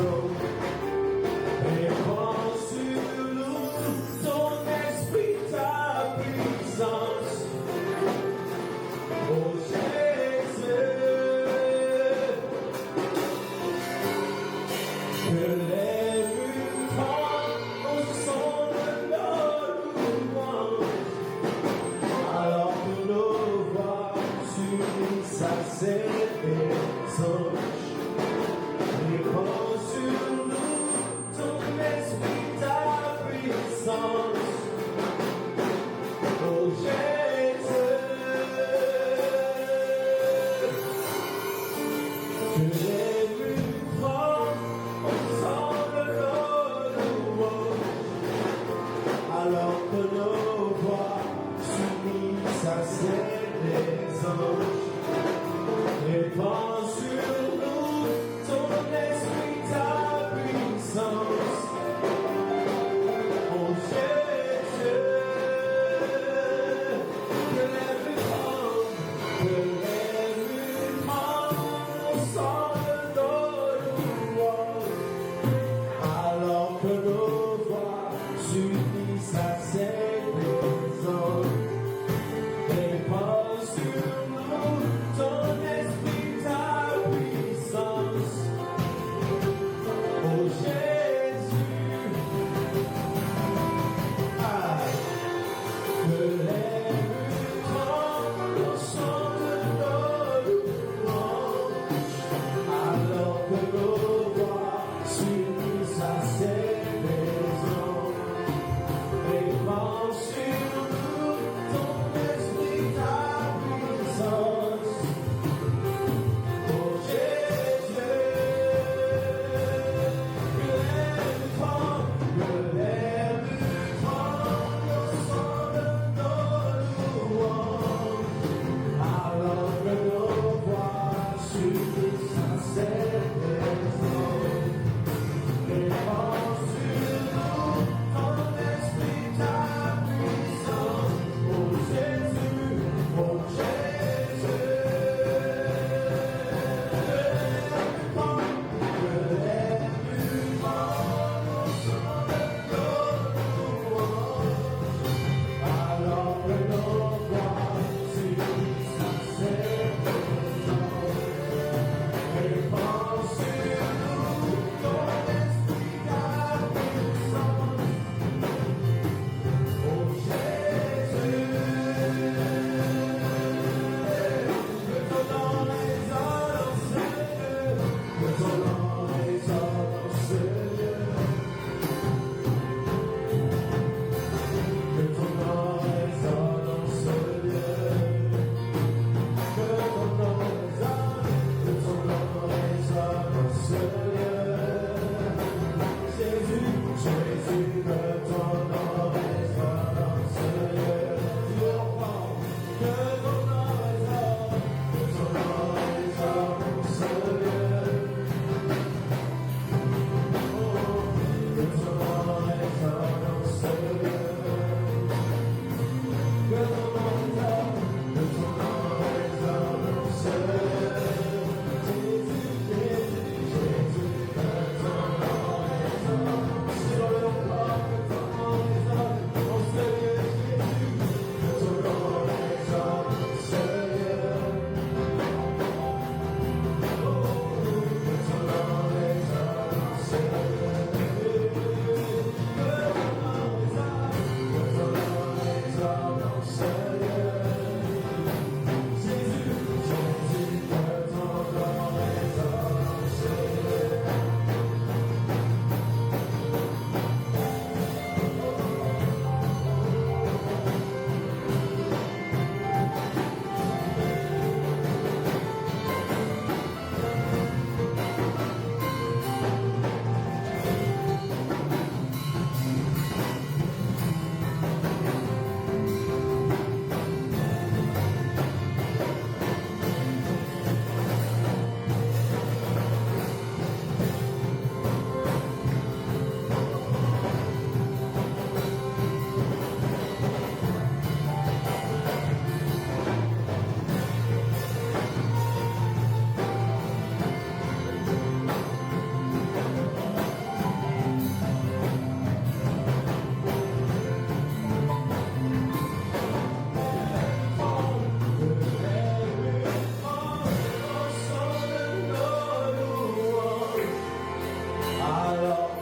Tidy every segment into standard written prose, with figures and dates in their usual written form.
sauve. Réponds sur nous, ton esprit, ta puissance. Oh Jésus, que les rues tremblent au son de nos louanges, alors que nos voix s'unissent à ces anges. Réponds sur nous, ton esprit, ta puissance. Oh Jésus, que les rues tremblent au son de nos louanges, alors que nos voix s'unissent à celles des anges. Répands sur nous ton esprit, ta puissance. Oh Jésus, que les rues tremblent au son de nos louanges, alors que nos voix s'unissent à celles des anges. Répands sur nous ton esprit, ta puissance. Oh Jésus, que les rues tremblent au son de nos louanges, alors que nos voix s'unissent à celles des anges. Répands sur nous ton esprit, ta puissance. Oh Jésus, que les rues tremblent au son de nos louanges, alors que nos voix s'unissent à celles des anges. Répands sur nous ton esprit, ta puissance. Oh Jésus, oh Jésus. Que les rues tremblent au son de nos louanges, alors que nos voix s'unissent à celles des anges. Répands sur nous ton esprit, ta puissance. Oh Jésus, que ton nom résonne en ce lieu, que ton nom résonne en ce lieu, que ton nom résonne en ce lieu, que ton nom résonne, que ton nom résonne en ce lieu. Jésus, Jésus, que ton nom résonne en ce lieu. Dieu enfant, que ton nom résonne en ce lieu. Oh, que ton nom résonne en ce lieu. Que ton nom résonne en ce lieu. Jésus, Jésus, Jésus.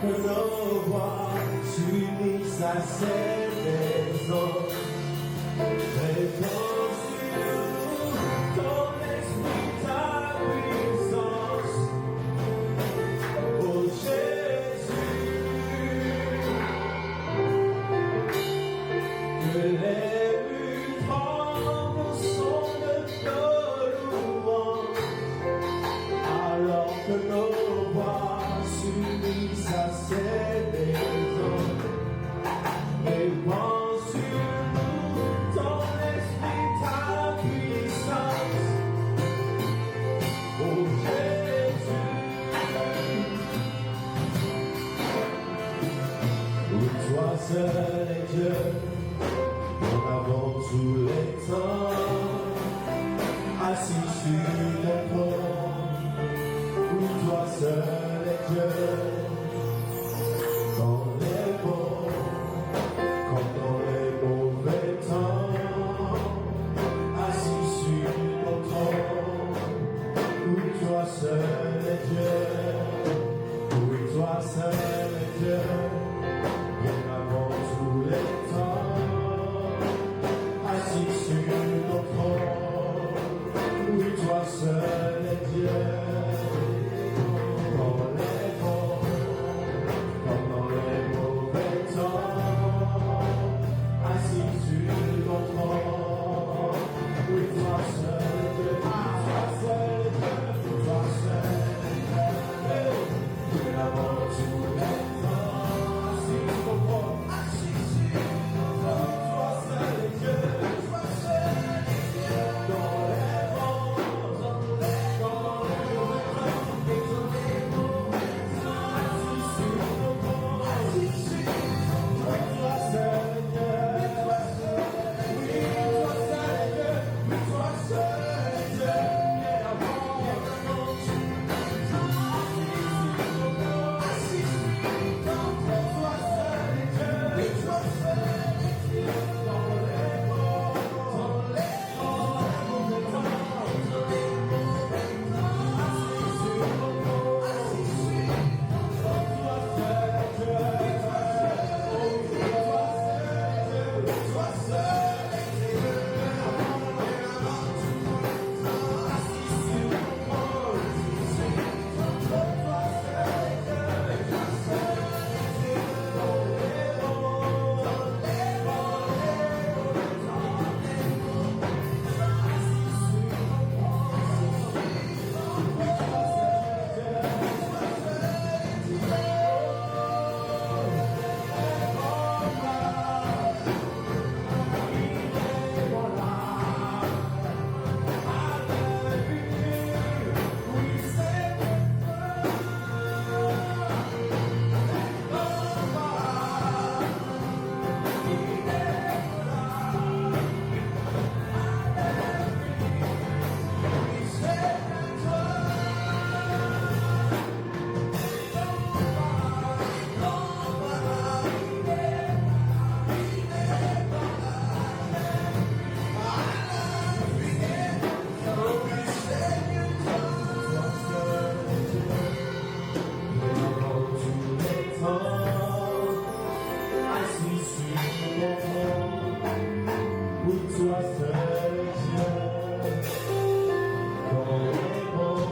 que nos voix s'unissent à cette maison. Réponds sur nous ton esprit, ta puissance. Oh Jésus, que les murs tremblent au son de nos louanges, alors que nos voix s'unissent à cette maison. Réponds sur nous ton esprit, ta puissance. Oh Jésus, oui, toi seul est Dieu, en avant tous les temps, assis sur le trône. Oui, toi seul est Dieu, dans les bons comme dans les mauvais temps, assis sur ton trône. Oui, toi seul est Dieu, oui, toi seul est Dieu, bien avant tous les temps, assis sur ton trône. Oui, toi seul est Dieu, dans les bons comme dans les mauvais temps, assis sur ton trône. Oui, toi seul est Dieu, toi seul est Dieu, toi seul est Dieu, bien avant tous les temps, assis sur ton trône, assis sur ton trône. Toi seul est Dieu, toi seul est Dieu, dans les bons, dans les mauvais temps, et dans les mauvais temps, assis sur ton trône, assis sur ton trône. Toi seul est Dieu, toi seul est Dieu, toi seul est Dieu, toi seul est Dieu, bien avant tous les temps, assis sur ton trône. Toi seul est Dieu, toi seul est Dieu, dans les bons, dans les mauvais temps, dans les mauvais temps, assis sur ton trône, assis sur ton trône. Toi seul est Dieu, toi seul est Dieu, toi seul est Dieu, avant tout le temps, assis sur ton trône, assis sur ton trône. Toi seul est Dieu, toi seul est Dieu, dans les bons, dans les mauvais temps, assis sur ton oui, toi seul est Dieu, dans les bons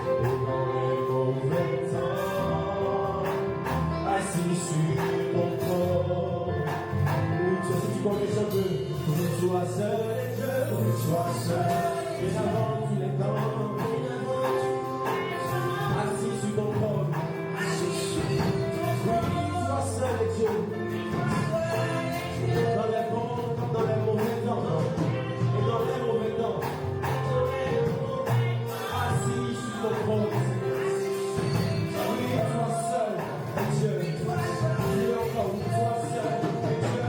et dans les mauvais temps, assis sur ton trône. Oui, toi, si tu connais ça peu, oui, toi seul est Dieu, oui, toi seul, et avant tous les temps, assis sur ton trône, oui, toi seul est Dieu, dans les bons, dans les mauvais temps, et dans les mauvais temps, assis sur ton trône. Oui, toi seul est Dieu, et encore, oui, toi seul est Dieu,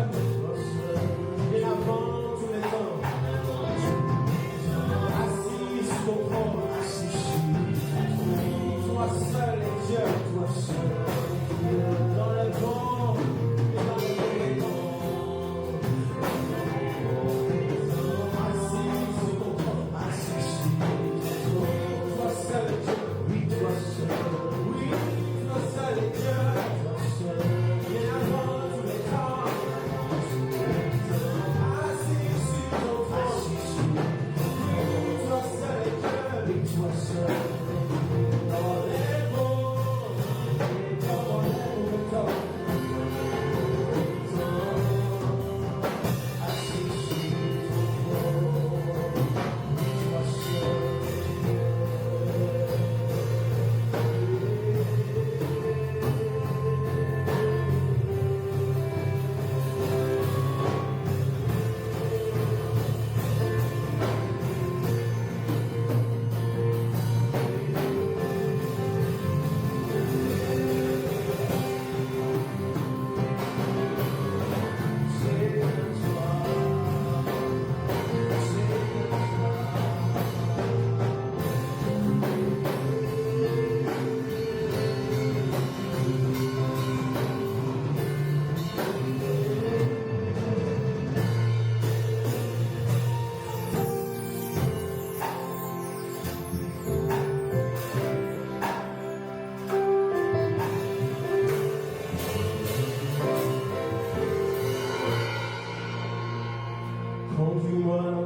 et avant tous les temps, assis sur ton trône, toi seul est Dieu, toi seul, dans les bons et dans les mauvais temps. Toi seul est Dieu, oui, toi seul, oui, toi seul est Dieu.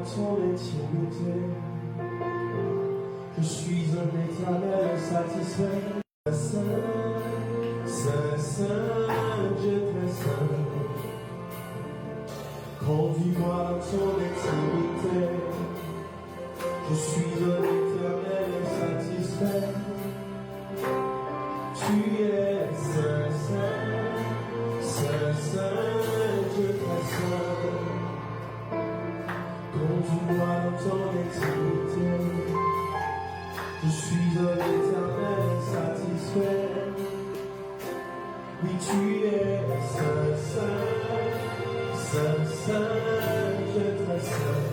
ton intimité. Je suis un éternel satisfait. Saint, Saint, Saint, Dieu très saint. Conduis-moi dans ton intimité. Je suis un éternel satisfait. Tu es Saint, Saint, Saint, Saint, Dieu très saint. Conduis-moi dans ton intimité. Je suis un éternel satisfait. Oui, tu es Saint, Saint, Saint, Saint, Dieu très saint.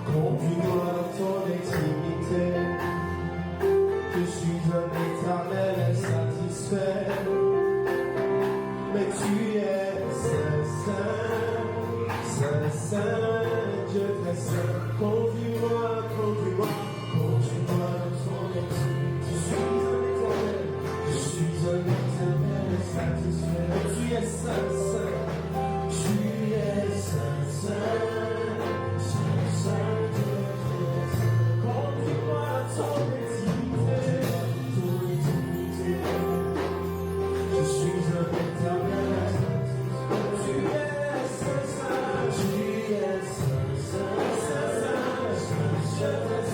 Conduis-moi dans ton intimité. Je suis un éternel satisfait. Mais tu es Saint, Saint, Saint, Saint, Dieu très saint. Conduis-moi, conduis-moi, conduis-moi dans ton intimité. Je suis un éternel satisfait. Mais tu es Saint, Saint, tu es Saint, Saint, Saint, Saint, Dieu très saint. Conduis-moi dans ton intimité. Je suis un éternel satisfait. Tu es Saint, Saint, tu es Saint, Saint, Saint, Saint, Saint, Saint.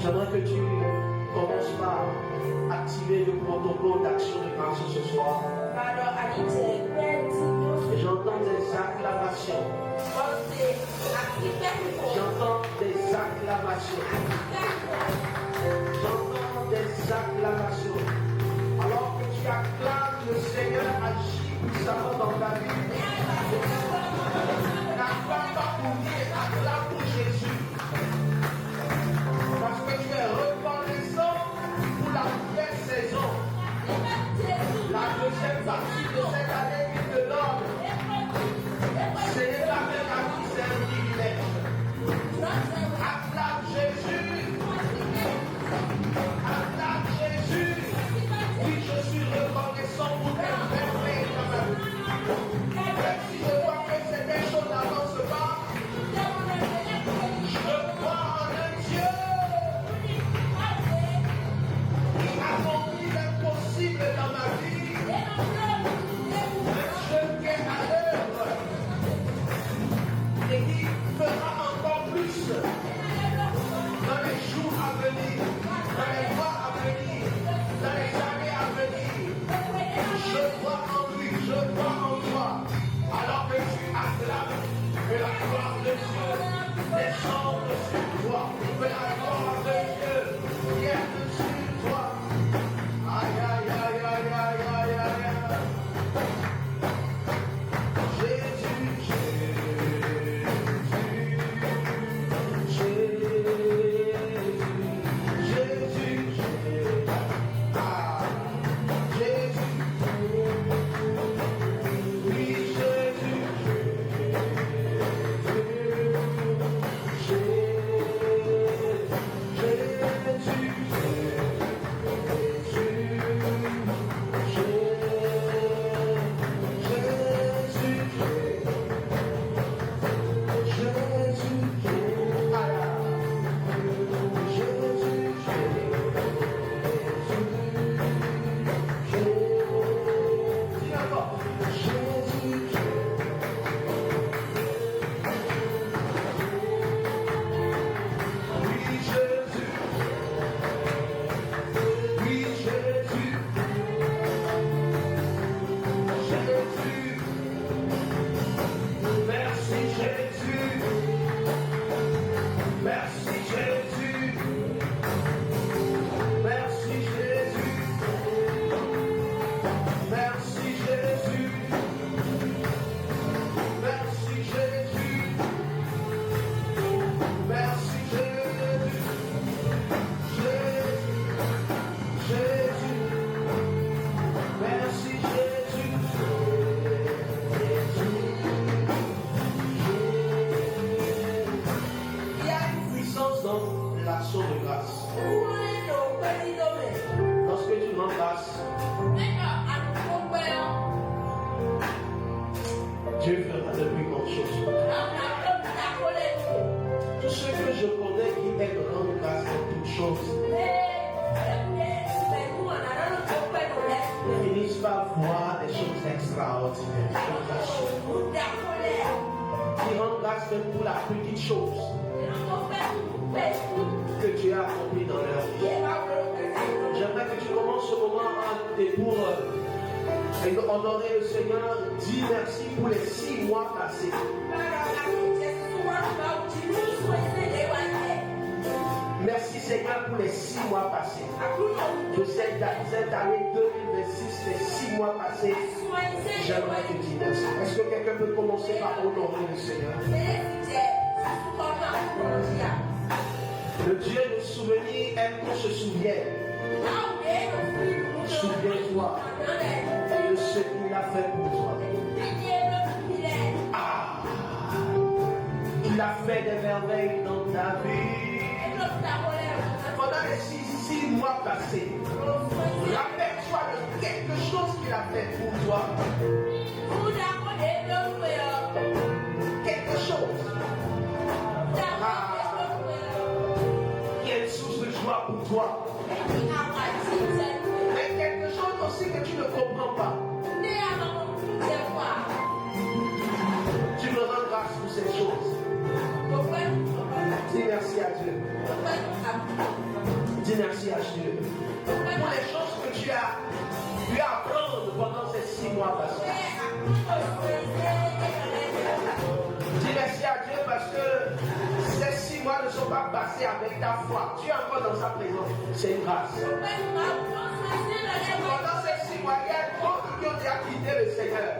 J'aimerais que tu commences par activer le protocole d'action de grâce ce soir. Et j'entends des acclamations. J'entends des acclamations. J'entends des acclamations. Alors que tu acclames, le Seigneur agit puissamment dans ta vie. N'acclame pas pour lui, acclame pour Jésus. Parce que tu es reconnaissant pour la nouvelle saison. La deuxième partie de cette année qui te donne. C'est la même à qui c'est un privilège. Acclame Jésus. Acclame Jésus. Oui, je suis reconnaissant pour tes merveilles dans ma vie. Même si je vois que c'est des choses n'avancent pas, je crois en un Dieu qui accomplit l'impossible dans ma vie. Un Dieu qui est à l'œuvre et qui fera encore plus dans les jours à venir, dans les mois à venir, dans les années à venir. Je crois en lui, je crois en toi. Alors que tu acclames, que la gloire de Dieu descende sur toi, que la gloire de Dieu vienne sur toi. Aïe, aïe, aïe, aïe, aïe, aïe, aïe, aïe. Jésus, Jésus, Jésus, Jésus, Jésus, ah, Jésus, oui, Jésus, Jésus. action de grâce. Lorsque tu rends grâce, Dieu fera de plus grandes choses. Tous ceux que je connais qui aiment rendre grâce à toutes choses finissent par voir des choses extraordinaires. Qui rendent grâce même pour la petite chose que Dieu a accompli dans leur vie. J'aimerais que tu commences ce moment pour honorer le Seigneur. Dis merci pour les 6 mois passés. Merci Seigneur pour les 6 mois passés. De cette année 2026, les 6 mois passés, j'aimerais te dire merci. Est-ce que quelqu'un peut commencer par honorer le Seigneur? Le Dieu de souvenirs aime qu'on se souvienne. Souviens-toi de ce qu'il a fait pour toi. Ah, il a fait des merveilles dans ta vie. Pendant les 6 mois passés, rappelle-toi de quelque chose qu'il a fait pour toi. Quelque chose. Qui est une source de joie pour toi. Mais quelque chose aussi que tu ne comprends pas. Tu me rends grâce pour ces choses. Dis merci à Dieu. Dis merci à Dieu. Pour les choses que tu as pu apprendre pendant ces 6 mois passés. Dis merci à Dieu parce que ces 6 mois ne sont pas passés avec ta foi. Tu es encore dans sa présence. C'est une grâce. Pendant ces 6 mois, il y a d'autres qui ont déjà quitté le Seigneur.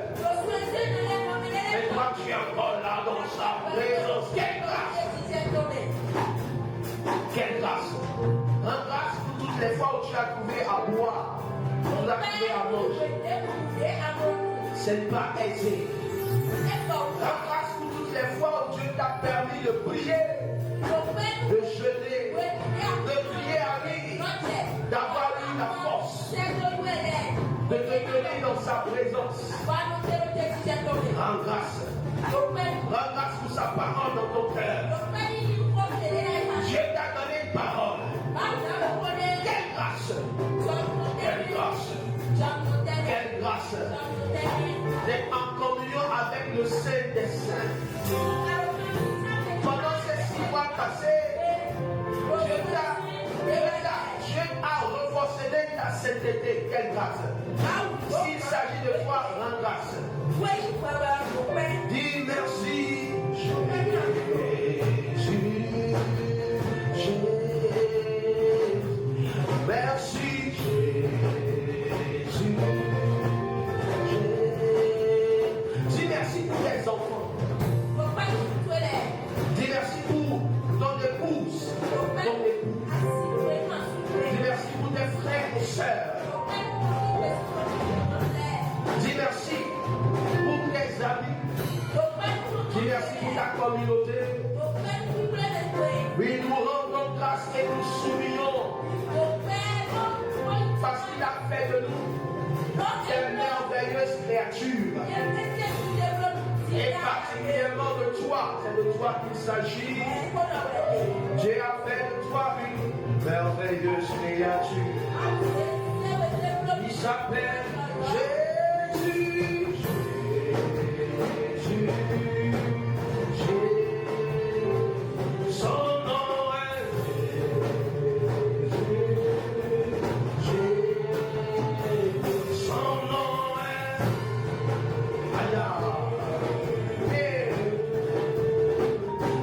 Mais toi, tu es encore là dans sa présence. Quelle grâce! Quelle grâce! Rends grâce pour toutes les fois où tu as trouvé à boire, tu as trouvé à manger. Ce n'est pas aisé. Rends grâce pour toutes les fois où Dieu t'a permis de prier, de jeûner, de prier à lui, d'avoir eu la force, de te tenir dans sa présence. Rends grâce. Rends grâce pour sa parole dans ton cœur. Dieu t'a donné une parole. Quelle grâce! Quelle grâce! Quelle grâce! D'être en communion avec le Saint des Saints. Pendant ces 6 mois passés, Dieu a renforcé ta sainteté. Quelle grâce! S'il s'agit de toi, rends grâce. Dis merci, Jésus. Merci, Jésus. Dis merci pour tes enfants. Dis merci pour ton épouse, ton époux. Dis merci pour tes frères et sœurs. Dis merci pour tes amis. Dis merci pour ta communauté. Oui, nous rendons grâce et nous soulignons parce qu'il a fait de nous des merveilleuses créatures. Et particulièrement de toi, c'est de toi qu'il s'agit. Dieu a fait de toi une merveilleuse créature. Il s'appelle Jésus. Jésus. Son nom est Jésus. Son nom est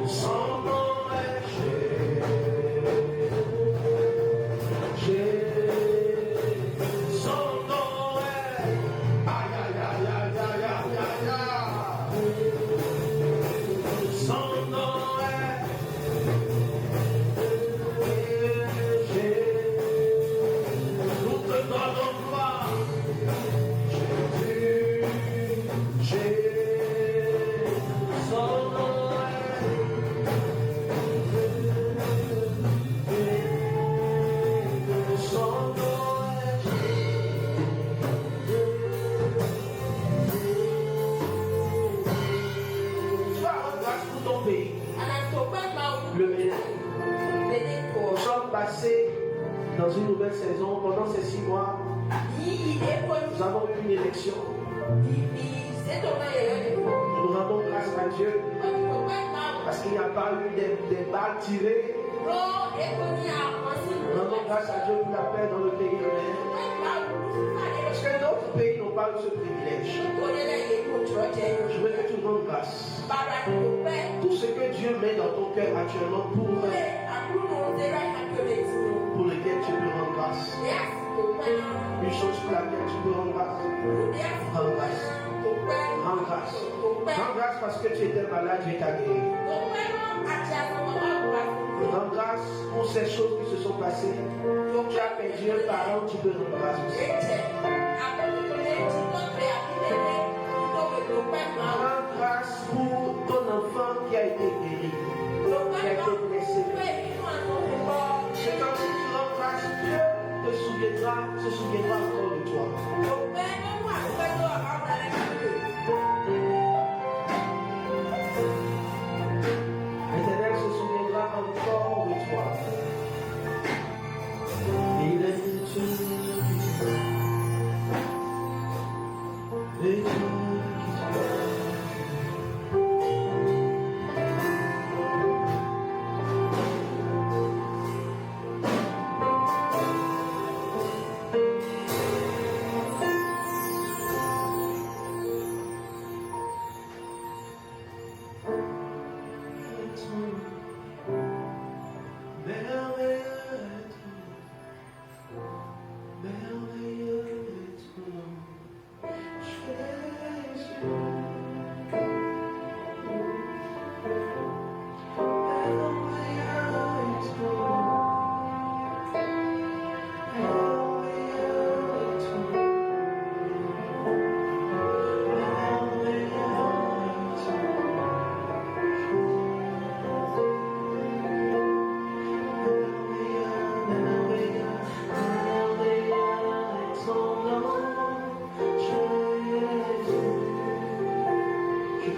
son nom est Jésus. Son nom est Dans une nouvelle saison, pendant ces 6 mois, nous avons eu une élection. Nous rendons grâce à Dieu parce qu'il n'y a pas eu des balles tirées. Nous rendons grâce à Dieu pour la paix dans le pays de l'air. Parce que d'autres pays n'ont pas eu ce privilège. Je veux que tu rendes grâce. Tout ce que Dieu met dans ton cœur actuellement pour lequel tu peux rendre grâce. Une chose pour laquelle tu peux rendre grâce. Rends grâce. Rends grâce. Rends grâce parce que tu étais malade, Dieu t'a guéri. Rends grâce pour ces choses qui se sont passées. Tu as perdu un parent, tu peux rendre grâce aussi. Rends grâce pour ton enfant qui a été guéri, qui a été blessé. C'est comme si tu rends grâce, Dieu se souviendra encore de toi. L'Éternel se souviendra encore de toi. Il est Dieu. Et Dieu qui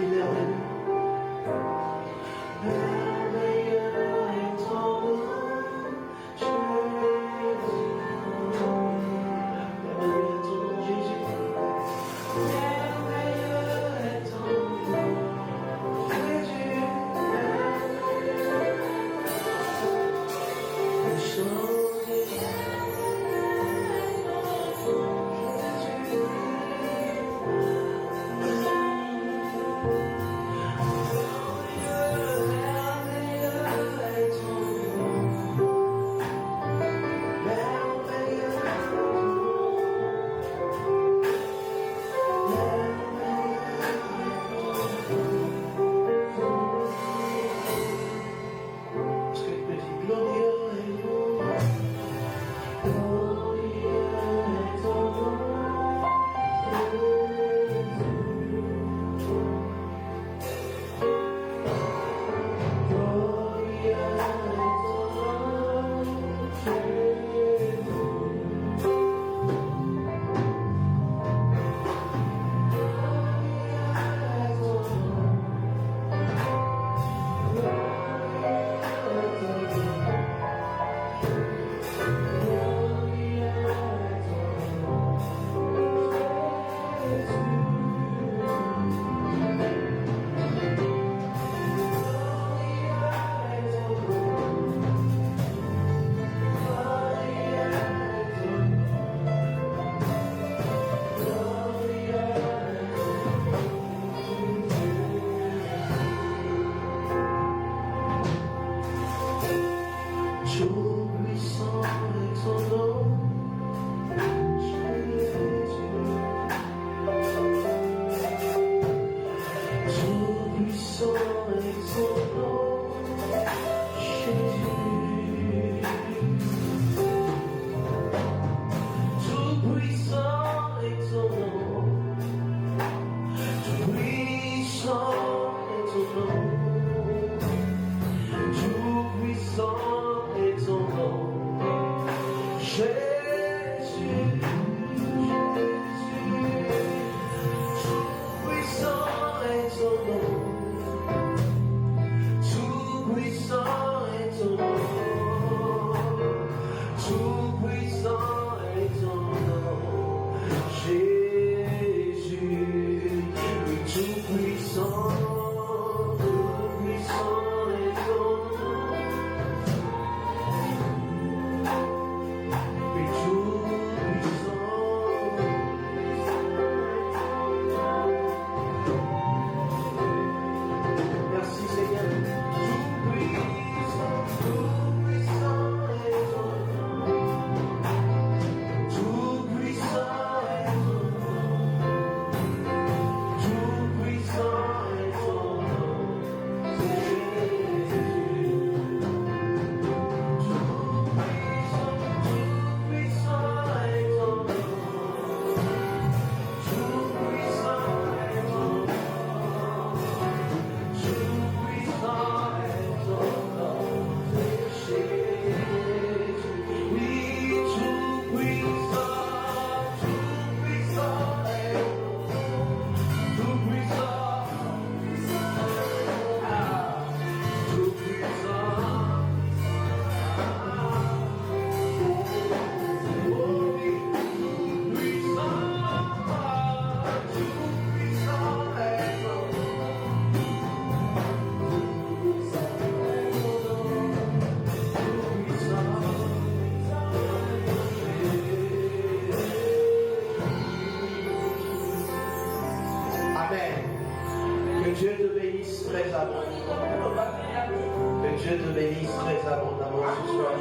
Que Dieu te bénisse très abondamment ce soir.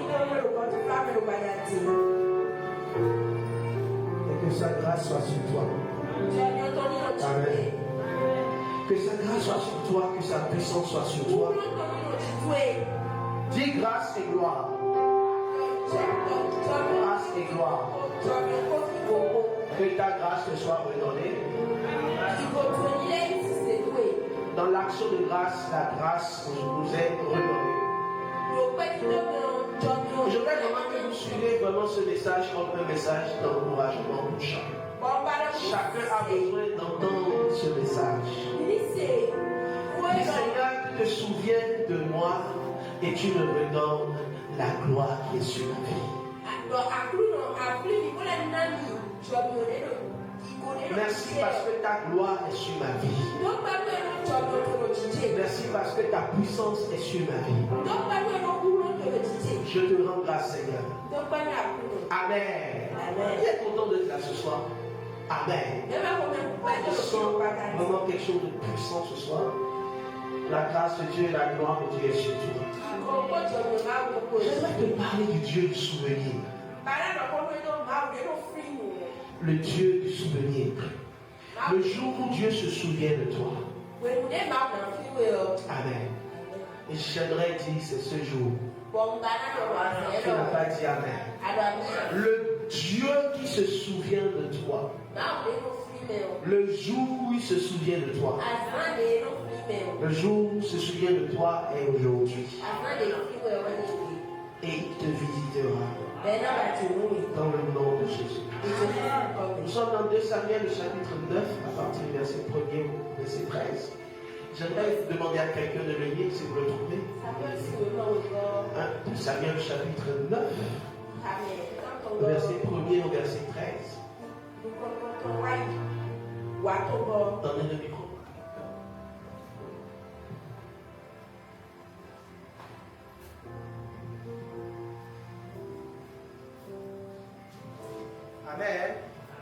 Et que sa grâce soit sur toi. Amen. Que sa grâce soit sur toi, que sa puissance soit sur toi. Dis grâce et gloire. Grâce et gloire. Que ta grâce te soit redonnée. Dans l'action de grâce, la grâce nous est redonnée. Je voudrais vraiment que vous suivez vraiment ce message comme un message d'encouragement pour chacun. Chacun a besoin d'entendre ce message. Dis Seigneur, tu te souviens de moi et tu me redonnes la gloire qui est sur ma vie. Merci parce que ta gloire est sur ma vie. Merci parce que ta puissance est sur ma vie. Je te rends grâce, Seigneur. Amen. Qui est content d'être là ce soir? Amen. Je sens vraiment quelque chose de puissant ce soir. La grâce de Dieu et la gloire de Dieu est sur toi. J'aimerais te parler du Dieu du souvenir. Le Dieu du souvenir. Le jour où Dieu se souvient de toi. Amen. Et j'aimerais dire, c'est ce jour. Tu n'as pas dit Amen. Le Dieu qui se souvient de toi. Le jour où il se souvient de toi. Le jour où il se souvient de toi est aujourd'hui. Et il te visitera. Dans le nom de Jésus. Nous sommes dans 2 Samuel, le chapitre 9, à partir du verset 1er au verset 13. J'aimerais demander à quelqu'un de le lire si vous le trouvez. 2 Samuel, le chapitre 9, verset 1er au verset 13. Donnez le micro. Amen.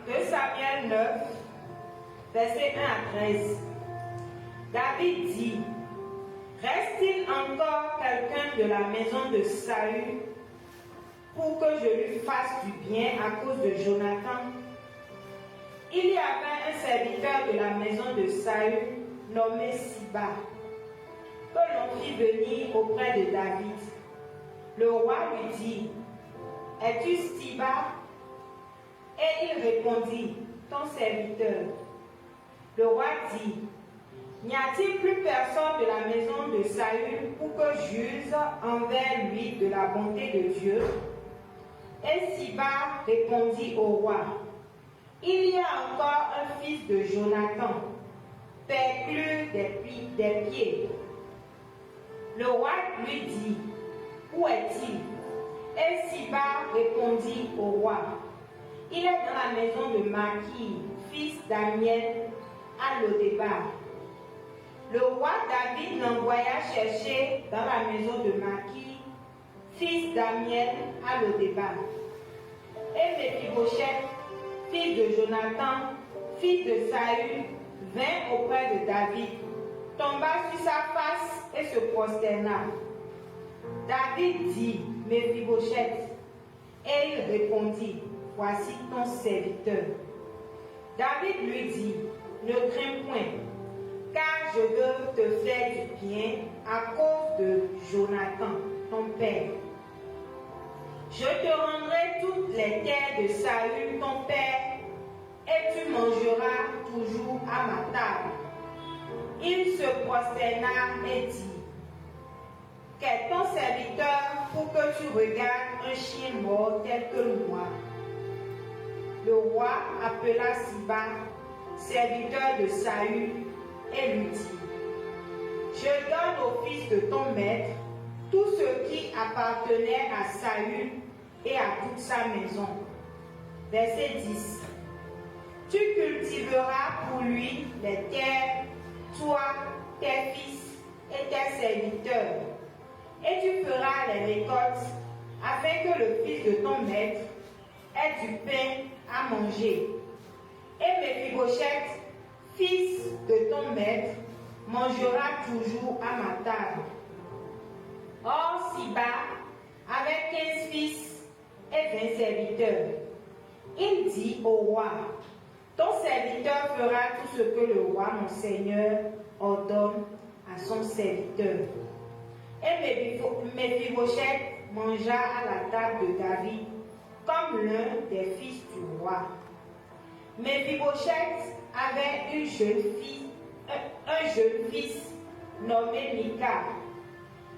2 Samuel 9, verset 1 à 13. David dit, reste-t-il encore quelqu'un de la maison de Saül pour que je lui fasse du bien à cause de Jonathan? Il y avait un serviteur de la maison de Saül nommé Siba, que l'on fit venir auprès de David. Le roi lui dit, es-tu Siba? Et il répondit, ton serviteur. Le roi dit, n'y a-t-il plus personne de la maison de Saül pour que j'use envers lui de la bonté de Dieu? Et Siba répondit au roi, il y a encore un fils de Jonathan, perclus des pieds. Le roi lui dit, où est-il? Et Siba répondit au roi, il est dans la maison de Maki, fils d'Amiel, à Lodébar. Le roi David l'envoya chercher dans la maison de Maki, fils d'Amiel, à Lodébar. Et Méphibosheth, fils de Jonathan, fils de Saül, vint auprès de David, tomba sur sa face et se prosterna. David dit, Méphibosheth, et il répondit, voici ton serviteur. David lui dit, ne crains point, car je veux te faire du bien à cause de Jonathan, ton père. Je te rendrai toutes les terres de Saül, ton père, et tu mangeras toujours à ma table. Il se prosterna et dit, qu'est ton serviteur pour que tu regardes un chien mort tel que moi? Le roi appela Siba, serviteur de Saül, et lui dit, je donne au fils de ton maître tout ce qui appartenait à Saül et à toute sa maison. Verset 10. Tu cultiveras pour lui les terres, toi, tes fils et tes serviteurs, et tu feras les récoltes afin que le fils de ton maître ait du pain à manger. Et Méphibosheth, fils de ton maître, mangera toujours à ma table. Or, Siba avait 15 fils et 20 serviteurs. Il dit au roi, ton serviteur fera tout ce que le roi, mon seigneur, ordonne à son serviteur. Et Méphibosheth mangea à la table de David comme l'un des fils du roi. Méphibosheth avait un jeune fils nommé Mika.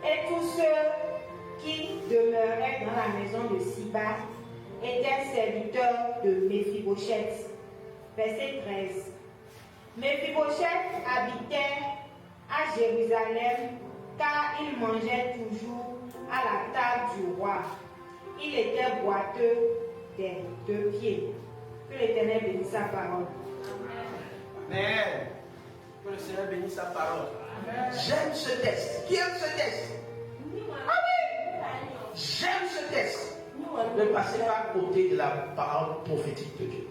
Et tous ceux qui demeuraient dans la maison de Siba étaient serviteurs de Méphibosheth. Verset 13. Méphibosheth habitait à Jérusalem car il mangeait toujours à la table du roi. Il était boiteux des 2 pieds. Que l'Éternel bénisse sa parole. Amen. Que le Seigneur bénisse sa parole. J'aime ce texte. Qui aime ce texte? Ah oui! J'aime ce texte. Ne passez pas à côté de la parole prophétique de Dieu.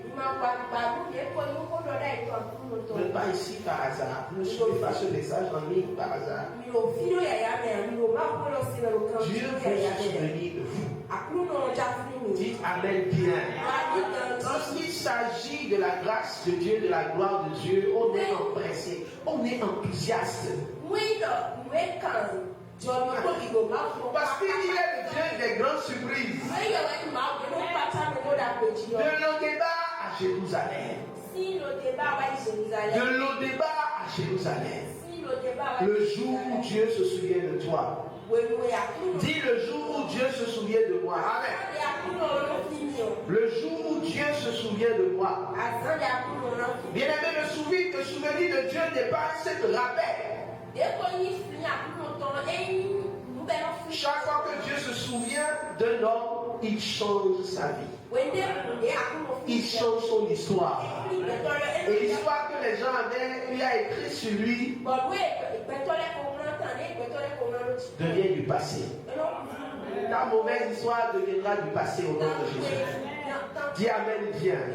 Vous n'êtes pas ici par hasard. Vous ne suivez pas ce message en ligne par hasard. Dieu veut se souvenir de vous. Dites Amen bien. Lorsqu'il s'agit de la grâce de Dieu, de la gloire de Dieu, on est empressé, on est enthousiaste. Parce qu'il est le Dieu des grandes surprises. De Lodébar à Jérusalem. De Lodébar à Jérusalem. Le jour où Dieu se souvient de toi. Dis le jour où Dieu se souvient de moi. Amen. Le jour où Dieu se souvient de moi. Bien-aimé, le souvenir de Dieu dépasse ce rappel. Chaque fois que Dieu se souvient d'un homme, il change sa vie. Il change son histoire. Et l'histoire que les gens avaient, il a écrit sur lui, devient du passé. Ta mauvaise histoire deviendra du passé au nom de Jésus. Dis Amen, viens.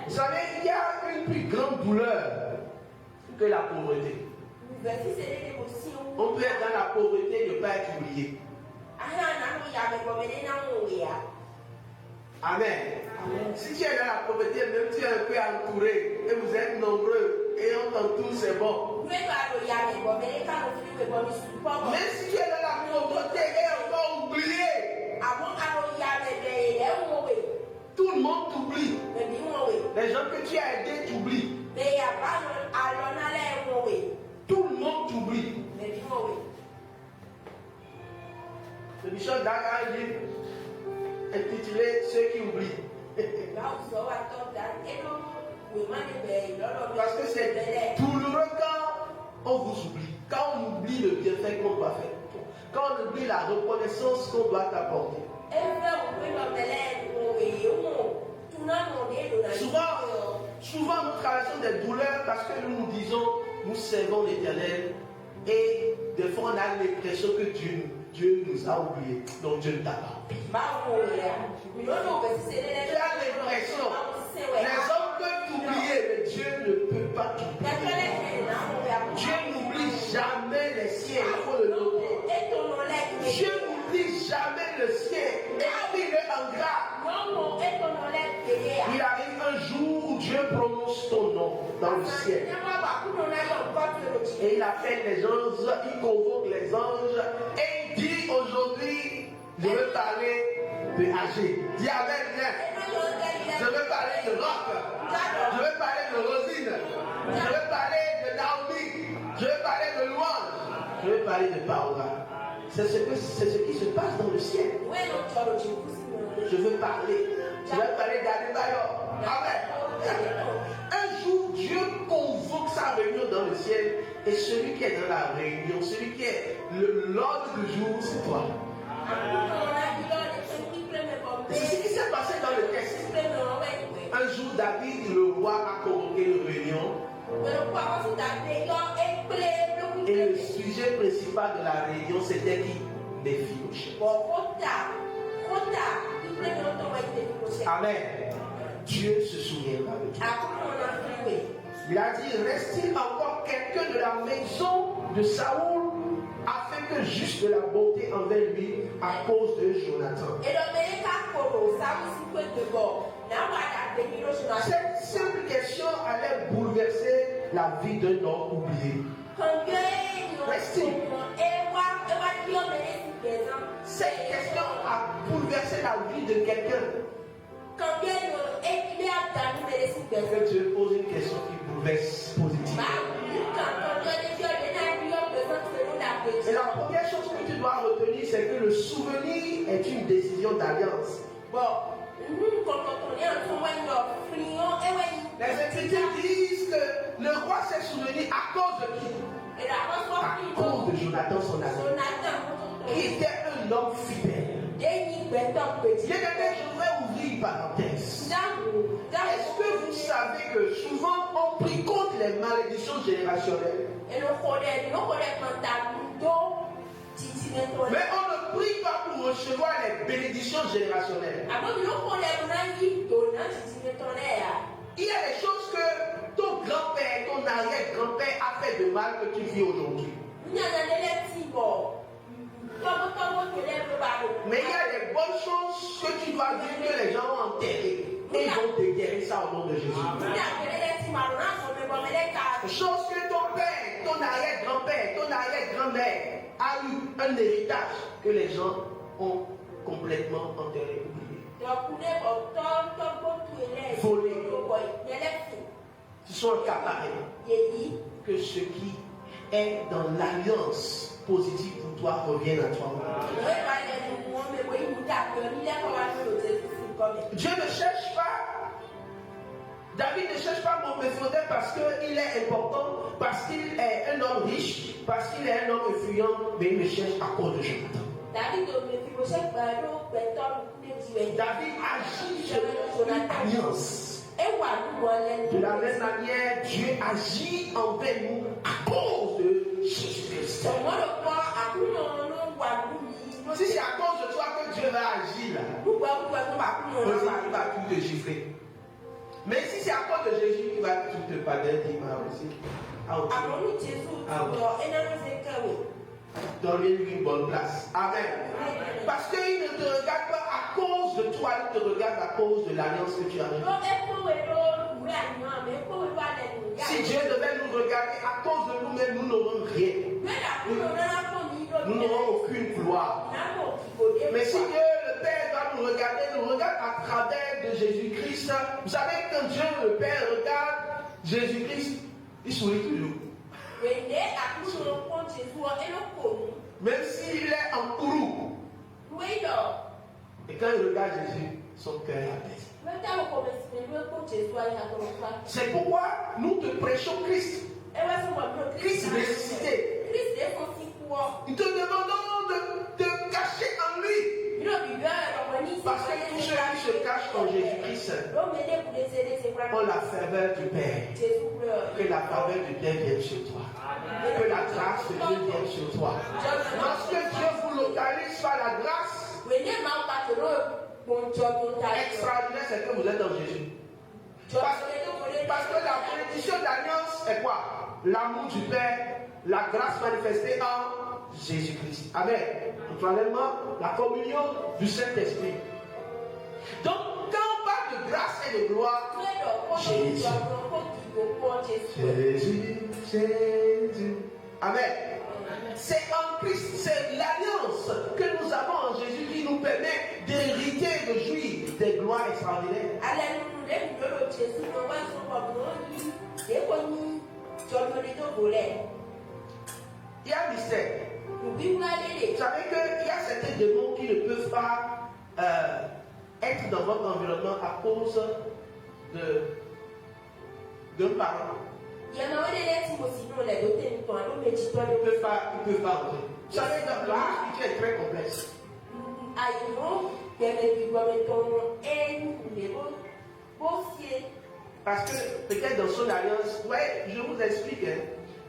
Vous savez, il y a une plus grande douleur que la pauvreté. On peut être dans la pauvreté et ne pas être oublié. Amen. Si tu es dans la pauvreté, même tu es un peu entouré et vous êtes nombreux et on t'entoure, c'est bon. Même si tu es dans la pauvreté et encore oublié, tout le monde t'oublie. Les gens que tu as aidés t'oublient. Tout le monde t'oublie. Le bishop Dag a un livre intitulé Ceux qui oublient. Parce que c'est douloureux quand on vous oublie. Quand on oublie le bienfait qu'on doit faire. Quand on oublie la reconnaissance qu'on doit t'apporter. Souvent nous traversons des douleurs parce que nous nous disons nous servons l'Éternel et des fois on a l'impression que Dieu nous a oubliés. Donc Dieu ne t'a pas oublié. Tu as l'impression, les hommes peuvent t'oublier, mais Dieu ne peut pas t'oublier. Dieu n'oublie jamais les siens, il faut le noter. Dieu n'oublie jamais le sien, et il est ingrat. Il arrive un jour où Dieu prononce ton nom dans le ciel. Et il appelle les anges, il convoque les anges et il dit aujourd'hui, je veux parler de Agé. Dis Amen, viens. Je veux parler de Rock. Je veux parler de Rosine. Je veux parler de Naomi. Je veux parler de Louange. Je veux parler de Paola. C'est ce qui se passe dans le ciel. Je veux parler. Je veux parler d'Adebayor. Amen. Un jour, Dieu convoque sa réunion dans le ciel. Et celui qui est dans la réunion, celui qui est l'ordre du jour, c'est toi. C'est ce qui s'est passé dans le texte. Un jour, David, le roi, a convoqué une réunion. Et le sujet principal de la réunion, c'était qui? Méphibosheth. Amen. Dieu se souviendra de toi. Il a dit, reste-t-il encore alors quelqu'un de la maison de Saoul a fait que juste de la bonté envers lui à cause de Jonathan. Cette simple question allait bouleverser la vie d'un homme oublié. Cette question a bouleversé la vie de quelqu'un. Que Dieu pose une question qui bouleverse positivement. Et la première chose que tu dois retenir, c'est que le souvenir est une décision d'alliance. Les Écritures disent que le roi s'est souvenu à cause de qui? À cause de Jonathan, son ami, qui était un homme fidèle. Bien-aimé, je voudrais ouvrir une parenthèse. Est-ce que vous savez que souvent on prie contre les malédictions générationnelles? Mais on ne prie pas pour recevoir les bénédictions générationnelles. Il y a des choses que ton grand-père, ton arrière-grand-père a fait de mal que tu vis aujourd'hui. Mais il y a des bonnes choses que tu vas vivre que les gens ont enterrées. Et ils vont te guérir ça au nom de Jésus. Chose que ton père, ton arrière-grand-père, ton arrière-grand-mère a eu un héritage que les gens ont complètement enterré, oublié. Volé. Ils sont accaparés. Que ce qui est dans l'alliance positive pour toi revienne à toi. Dieu ne cherche pas, David ne cherche pas Méphibosheth parce qu'il est important, parce qu'il est un homme riche, parce qu'il est un homme influent, mais il me cherche à cause de Jonathan. David agit sur une alliance. De la même manière, Dieu agit envers nous à cause de Jésus-Christ. Si c'est à cause de toi que Dieu va agir, là, il va tout te gifler. Mais si c'est à cause de Jésus, il va tout te pardonner, il va aussi. Donne-lui une bonne place. Amen. Parce qu'il ne te regarde pas à cause de toi, il te regarde à cause de l'alliance que tu as eue. Si Dieu devait nous regarder à cause de nous-mêmes, nous n'aurons rien. Nous n'aurons aucune gloire. Mais si Dieu, le Père, doit nous regarder, nous regarde à travers de Jésus-Christ. Vous savez, quand Dieu, le Père, regarde Jésus-Christ, il sourit toujours. Même s'il est en courroux. Et quand il regarde Jésus, son cœur apaise. C'est pourquoi nous te prêchons Christ. Christ ressuscité. Nous te demandons de te cacher en lui. Parce que tous ceux qui se cachent en Jésus-Christ ont la faveur du Père. Que la faveur du Père vienne sur toi. Que la grâce de Dieu vienne sur toi. Lorsque Dieu vous localise par la grâce, extraordinaire, c'est que vous êtes en Jésus. Parce que la bénédiction d'alliance est quoi? L'amour du Père, la grâce manifestée en Jésus-Christ. Amen. Naturellement, la communion du Saint-Esprit. Donc, quand on parle de grâce et de gloire, Jésus. Jésus, Jésus. Amen. C'est en Christ, c'est l'alliance que nous avons en Jésus qui nous permet d'hériter, de jouir des gloires extraordinaires. Il y a un mystère. Vous savez qu'il y a certains démons qui ne peuvent pas être dans votre environnement à cause d'un parent. Ils ne peuvent pas entrer. Vous savez, le monde spirituel est très complexe. Parce que peut-être dans son alliance, ouais, je vous explique, hein,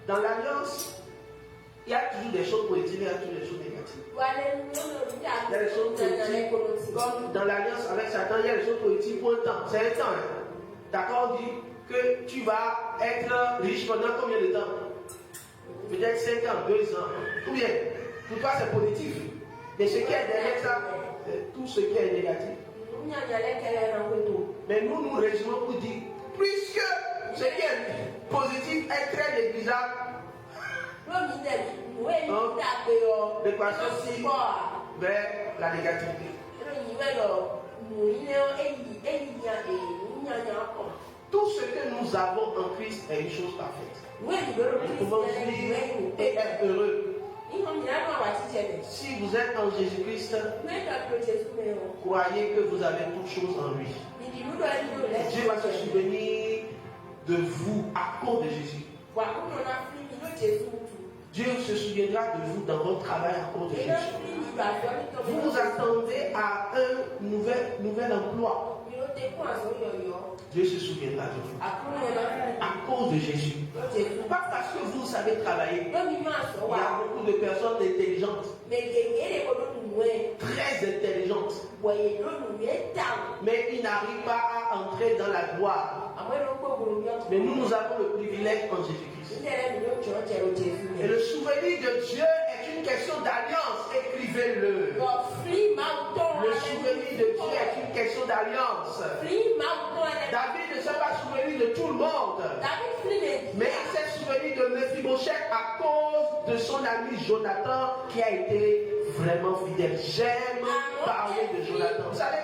dans l'alliance, il y a toujours des choses positives et il y a toujours des choses négatives. Il y a des choses positives. Comme dans l'alliance avec Satan, il y a des choses positives pour un temps. C'est un temps. Hein. D'accord, on dit que tu vas être riche pendant combien de temps? peut-être 5 ans, 2 ans. Ou bien, pour toi c'est positif. Mais ce qui est derrière ça, tout ce qui est négatif. Mais nous, nous résumons pour dire, puisque ce qui est positif est très négligeable, l'équation aussi vers la négativité. Tout ce que nous avons en Christ est une chose parfaite. Nous pouvons vivre et être heureux. Si vous êtes en Jésus-Christ, croyez que vous avez toutes choses en lui. Dieu va se souvenir de vous à cause de Jésus. Dieu se souviendra de vous dans votre travail à cause de Jésus. Vous vous attendez à un nouvel emploi. Dieu se souviendra de vous à cause de Jésus. Pas parce que vous savez travailler. Il y a beaucoup de personnes intelligentes, très intelligentes, mais ils n'arrivent pas à entrer dans la gloire. Mais nous avons le privilège en Jésus-Christ. Et le souvenir de Dieu est une question d'alliance. Écrivez-le. Le souvenir de Dieu est une question d'alliance. David ne s'est pas souvenu de tout le monde, mais il s'est souvenu de Mephibosheth à cause de son ami Jonathan qui a été vraiment fidèle. J'aime parler de Jonathan. Vous savez,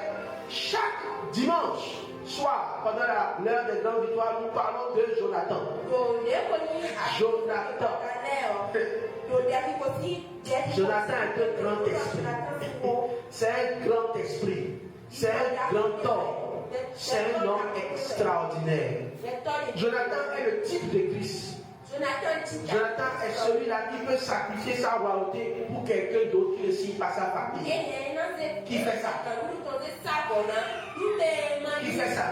chaque dimanche soir, pendant l'heure des grandes victoires, nous parlons de Jonathan. Jonathan est un grand esprit. C'est un grand esprit. C'est un grand homme. C'est un homme extraordinaire. Jonathan est le type de Christ. Jonathan est celui-là qui peut sacrifier sa royauté pour quelqu'un d'autre qui ne signe pas sa famille. Qui fait ça? Qui fait ça?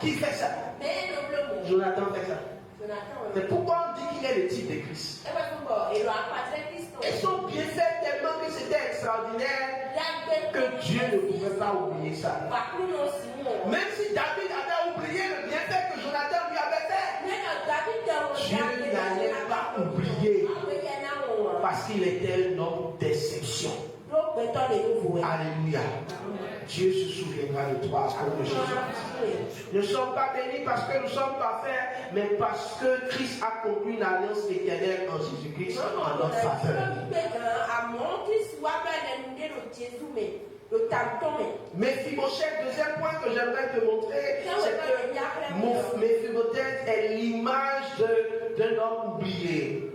Qui fait ça? Jonathan fait ça. Mais pourquoi on dit qu'il est le type de Christ? Et son bienfait tellement que c'était extraordinaire que Dieu ne pouvait pas oublier ça. Même si David avait oublié le bienfait que Jonathan lui avait fait, Dieu n'allait pas oublier parce qu'il était un homme d'exception. Alléluia. Dieu se souviendra de toi à cause de Jésus. Nous ne sommes pas bénis parce que nous sommes parfaits, mais parce que Christ a conclu une alliance éternelle en Jésus-Christ en notre faveur. Mephibosheth, deuxième point que j'aimerais te montrer, c'est que Mephibosheth est l'image d'un homme oublié.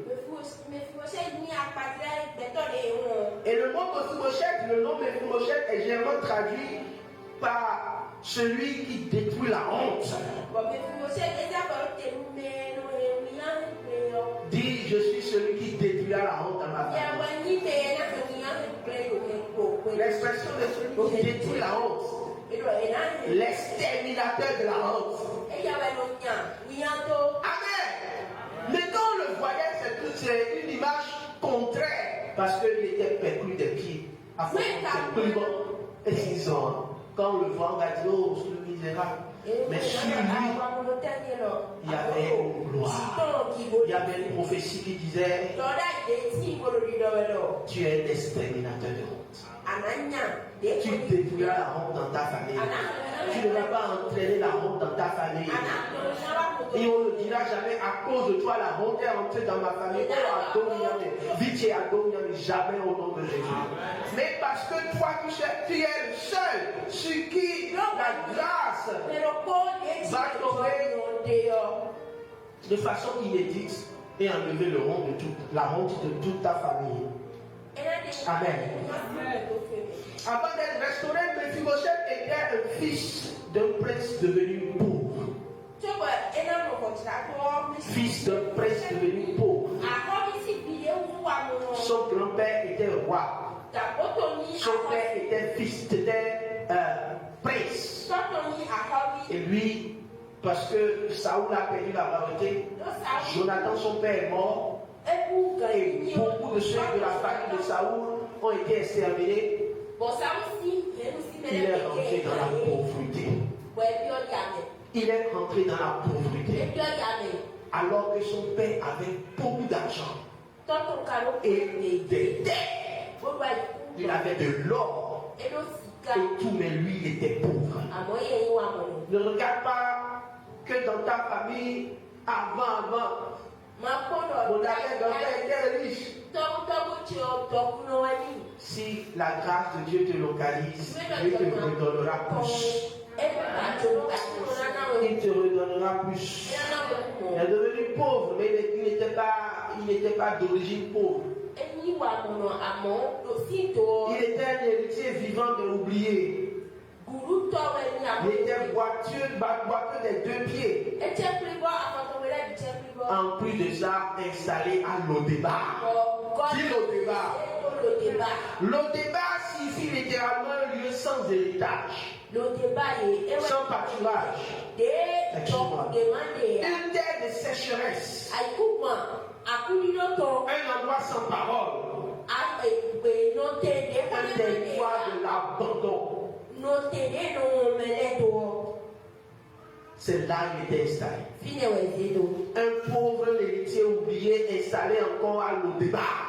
Et le mot Mephibosheth est généralement traduit par celui qui détruit la honte. Dis, je suis celui qui détruira la honte dans ma famille. L'expression de celui qui détruit la honte. L'exterminateur de la honte. Amen. Mais quand on le voyait, c'est une image contraire parce qu'il était perclus des pieds. Après, c'est plus bon. Et ils ont, quand on le voit, on va dire, oh, c'est le misérable. Mais sur lui, il y avait une gloire. Il y avait une prophétie qui disait, tu es l'exterminateur de honte. Tu détruiras la honte dans ta famille. Tu ne vas pas entraîner la honte dans ta famille. Et on ne dira jamais à cause de toi la honte est entrée dans ma famille. Oh, Adoniame, Vitié Adoniame, jamais au nom de Jésus. Mais parce que toi tu es le seul sur qui la grâce va tomber de façon inédite et enlever la honte de toute ta famille. Amen. Avant d'être restauré, Mephibosheth était un fils d'un prince devenu pauvre. Fils d'un prince devenu pauvre. Son grand-père était roi. Son père était fils, était prince. Et lui, parce que Saoul a perdu la royauté, Jonathan, son père, est mort. Et beaucoup de ceux de la famille de Saoul ont été exterminés. Il est rentré dans la pauvreté. Il est rentré dans la pauvreté. alors que son père avait beaucoup d'argent et des terres. Il avait de l'or et tout, mais lui, il était pauvre. Ne regarde pas que dans ta famille, avant, mon arrière-grand-père était riche. Si la grâce de Dieu te localise, Dieu te redonnera plus. Il te redonnera plus. Il est devenu pauvre, mais il n'était pas d'origine pauvre. Il était un héritier vivant mais oublié. Il était boiteux des deux pieds. En plus de ça, installé à Lodébar. Dis Lodébar. Lodébar signifie littéralement un lieu sans héritage, sans pâturage. Une terre de sécheresse. Un endroit sans parole. Un territoire de l'abandon. C'est là qu'il était installé. Un pauvre héritier oublié installé encore à Lodébar.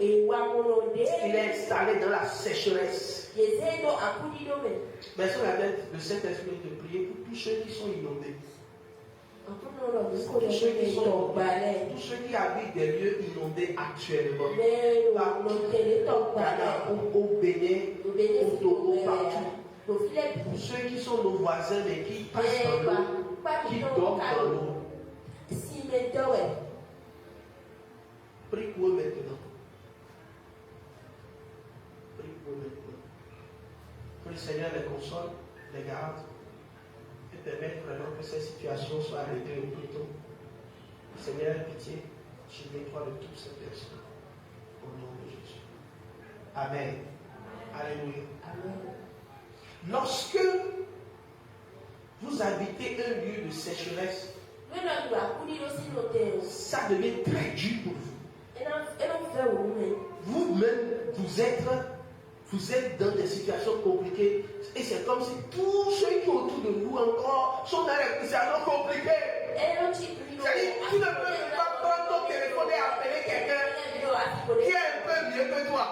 Il est installé dans la sécheresse. Mais sur la tête, le Saint-Esprit de prier pour tous ceux qui sont inondés. Tous ceux qui habitent des lieux inondés actuellement. Au Bénin, au Togo, partout. Pour ceux qui sont nos voisins mais qui passent dans l'eau, qui dorment dans l'eau. Prie pour eux maintenant. Prie pour eux maintenant. Que le Seigneur les console, les garde et permette vraiment que ces situations soient arrêtées au plus tôt. Seigneur, pitié, je nettoie de toutes ces personnes. Au nom de Jésus. Amen. Alléluia. Amen. Lorsque vous habitez un lieu de sécheresse, ça devient très dur pour vous. Vous-même, vous êtes dans des situations compliquées. Et c'est comme si tous ceux qui sont autour de vous encore sont dans des situations compliquées. C'est-à-dire, tu ne peux pas prendre ton téléphone et appeler quelqu'un qui est un peu mieux que toi.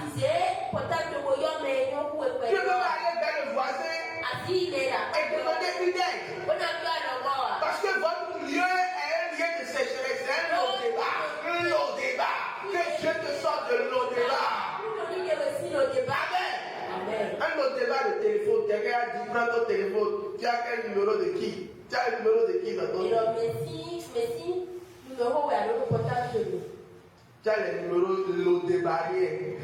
Tu ne peux pas aller vers le voisin et demander une aide. Parce que votre lieu est un lieu de sécheresse, c'est un Lodébar. Que Dieu te sorte de Lodébar. Amen. Un Lodébar de téléphone, quelqu'un a dit prends ton téléphone. Tu as quel numéro de qui? Tu as le numéro de qui dans ton téléphone? Tu as le numéro Lodébarier.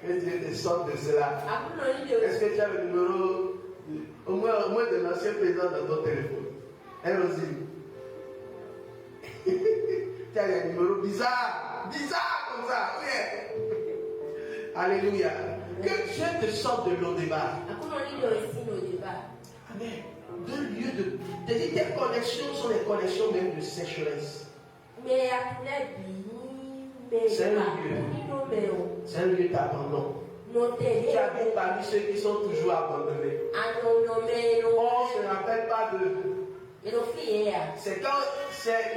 Que Dieu te sorte de cela. Est-ce que tu as le numéro au moins de l'ancien président dans ton téléphone? Elle aussi. Tu as les numéros bizarres comme ça. Oui. Alléluia. Que Dieu te sorte de Lodébar. Amen. Deux lieux de. Tes connexions sont des connexions même de sécheresse. C'est un lieu d'abandon. Tu habites parmi ceux qui sont toujours abandonnés. On ne se rappelle pas de. C'est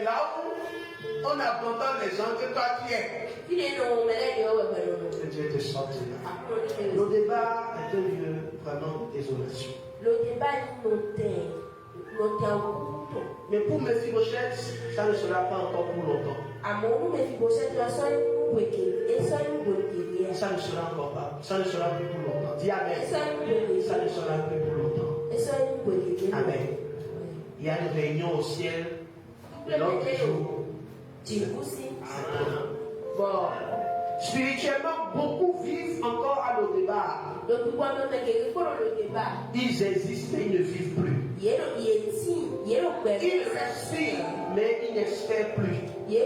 là où on abandonne les gens que toi tu es. Que Dieu te sorte de là. Lodébar est un lieu vraiment de désolation. Mais pour Mephibosheth, ça ne sera pas encore pour longtemps. Ça ne sera encore pas. Ça ne sera plus pour longtemps. Dis Amen. Ça ne sera plus pour longtemps. Amen. Il y a une réunion au ciel l'autre jour. Spirituellement, beaucoup vivent encore à Lodébar. Ils existent mais ils ne vivent plus. Ils respirent mais ils n'espèrent plus. Ils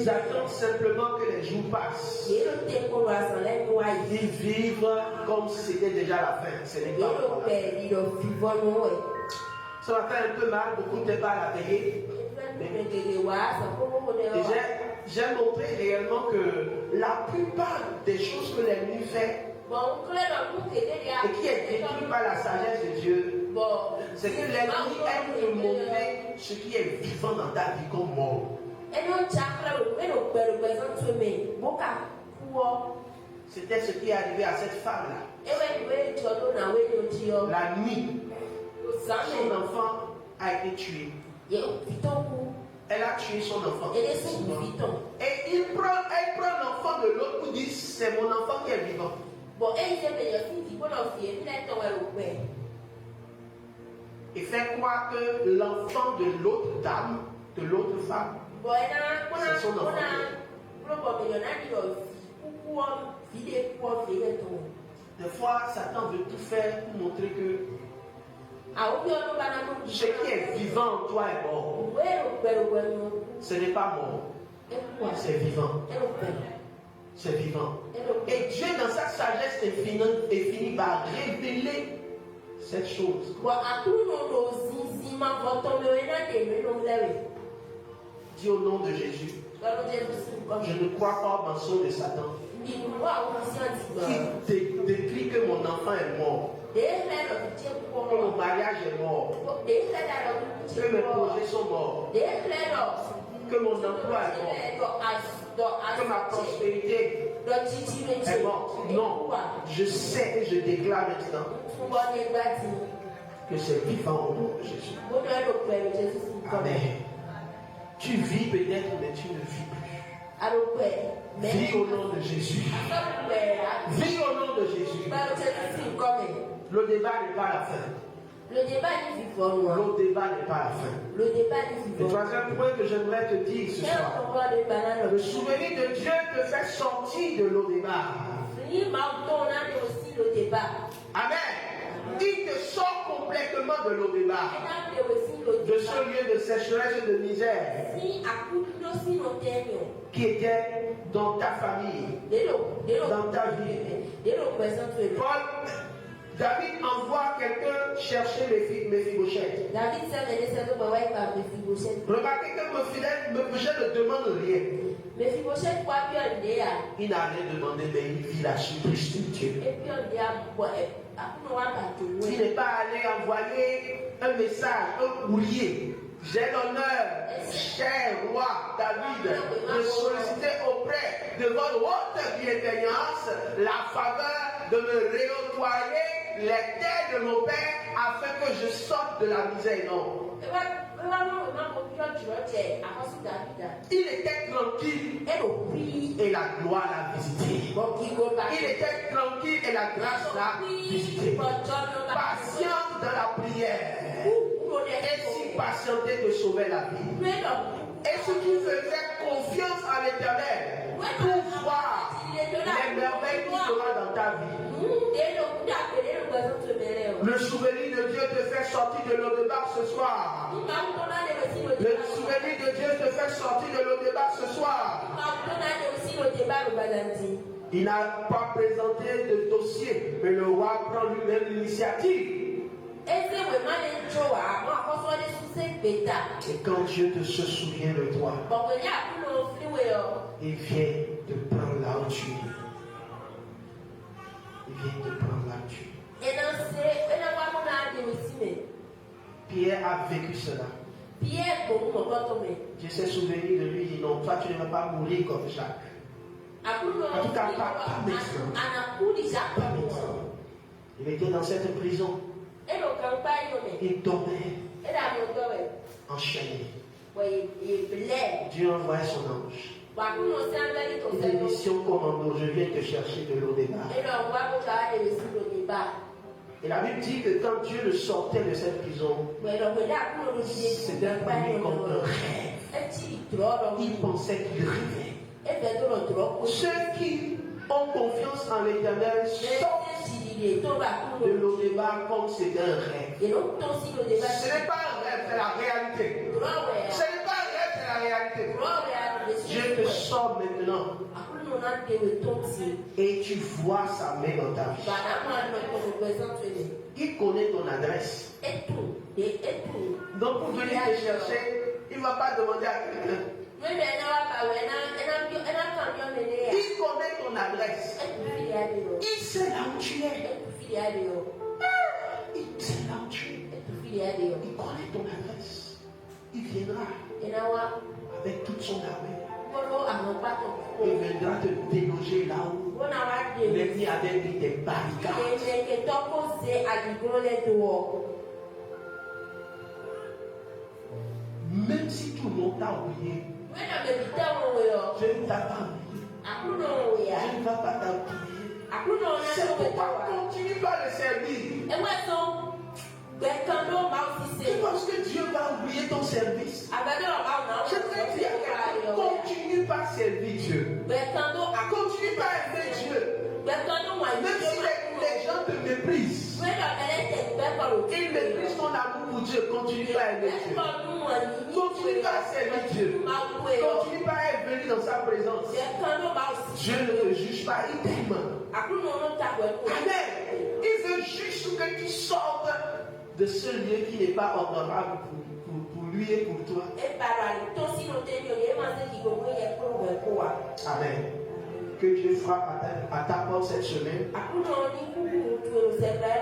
attendent simplement que les jours passent. Ils vivent comme si c'était déjà la fin. Ce n'est pas encore la fin. Ça m'a fait un peu mal, beaucoup n'étaient pas à la veillée. J'ai montré réellement que la plupart des choses que l'ennemi fait et qui est détruite par la sagesse de Dieu C'est que l'ennemi aime te montrer ce qui est vivant dans ta vie comme mort. C'était ce qui est arrivé à cette femme-là. La nuit, son enfant a été tué. Elle a tué son enfant. Et elle prend l'enfant de l'autre pour dire c'est mon enfant qui est vivant. Et fait croire que l'enfant de l'autre dame, de l'autre femme, c'est son enfant. Des fois, Satan veut tout faire pour montrer que ce qui est vivant en toi est mort. Ce n'est pas mort. C'est vivant. C'est vivant. Et Dieu, dans sa sagesse infinie, va révéler cette chose. Dis au nom de Jésus. Je ne crois pas au mensonge de Satan qui décrit que mon enfant est mort, que mon mariage est mort, que mes projets sont morts, que mon emploi est mort, que ma prospérité est morte. Non, je sais et je déclare maintenant que c'est vivant au nom de Jésus. Amen. Tu vis peut-être, mais tu ne vis plus. Vis au nom de Jésus. Vis au nom de Jésus. Le débat n'est pas la fin. Le débat n'est pas la fin. Le troisième point que j'aimerais te dire ce soir, le souvenir de Dieu te fait sortir de l'eau débat. Amen. Il te sort complètement de l'eau débat, de ce lieu de sécheresse et de misère qui était dans ta famille, dans ta vie. David envoie quelqu'un chercher Méphibosheth. Remarquez que Méphibosheth ne demande rien. Il n'a rien demandé, mais il vit la surprise de Dieu. Il n'est pas allé envoyer un message, un courrier. J'ai l'honneur, cher roi David, de solliciter auprès de votre haute bienveillance la faveur de me réoctroyer les terres de mon père afin que je sorte de la misère. Non. Il était tranquille et la gloire l'a visité. Il était tranquille et la grâce l'a visité. Patient dans la prière. Et si patienter te sauver la vie. Et si tu faisais confiance à l'Éternel pour voir les merveilles qu'il fera dans ta vie. Le souvenir de Dieu te fait sortir de l'eau de barre ce soir. Le souvenir de Dieu te fait sortir de l'eau de barre ce soir. Il n'a pas présenté de dossier, mais le roi prend lui-même l'initiative. Et quand Dieu se souvient de toi, il vient te prendre là où tu es. Il vient te prendre là où tu es. Pierre a vécu cela. Dieu s'est souvenu de lui, il dit non, toi tu ne vas pas mourir comme Jacques. En tout cas, pas maintenant. Il était dans cette prison. Il dormait, enchaîné. Dieu envoie son ange. Il dit mission commando, je viens te chercher de l'eau des barres. Et la Bible dit que quand Dieu le sortait de cette prison, c'était pour lui comme un rêve. Il pensait qu'il rêvait. Ceux qui ont confiance en l'Éternel sortent de l'eau des barres comme c'est un rêve. Ce n'est pas un rêve, c'est la réalité. Ce n'est pas un rêve, c'est la réalité. Dieu te sort maintenant. Et tu vois sa main dans ta vie. Il connaît ton adresse. Donc pour venir te chercher, il ne va pas demander à quelqu'un. Il connaît ton adresse. Il sait là où tu es. Il sait là où tu es. Il connaît ton adresse. Il viendra avec toute son armée. Il viendra te déloger là où l'ennemi avait mis des barricades. Même si tout le monde t'a oublié, je ne t'a pas oublié. Je ne vais pas t'oublier. C'est pourquoi continue pas le servir. Tu penses que Dieu va oublier ton service? Je te dis à quelqu'un, continue pas à servir Dieu. Continue pas à aimer Dieu. Même si les gens te méprisent, ils méprisent ton amour pour Dieu, continue pas à aimer Dieu. Continue pas à servir Dieu. Continue pas à venir dans sa présence. Dieu ne te juge pas, il t'aime. Amen. Il veut juste que tu sortes de ce lieu qui n'est pas honorable pour lui et pour toi. Amen. Que Dieu frappe à ta porte cette semaine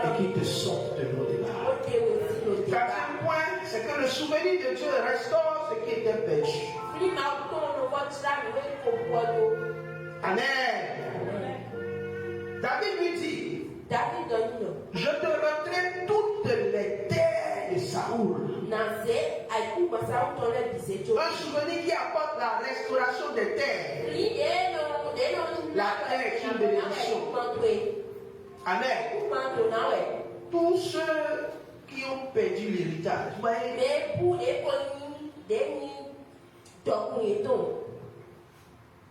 et qu'il te sorte de l'au-delà. Quatrième point, c'est que le souvenir de Dieu restaure ce qui était perdu. Amen. David lui dit, je te rendrai toutes les terres de Saoul. Un souvenir qui apporte la restauration des terres. La terre est une bénédiction. Amen. Tous ceux qui ont perdu l'héritage,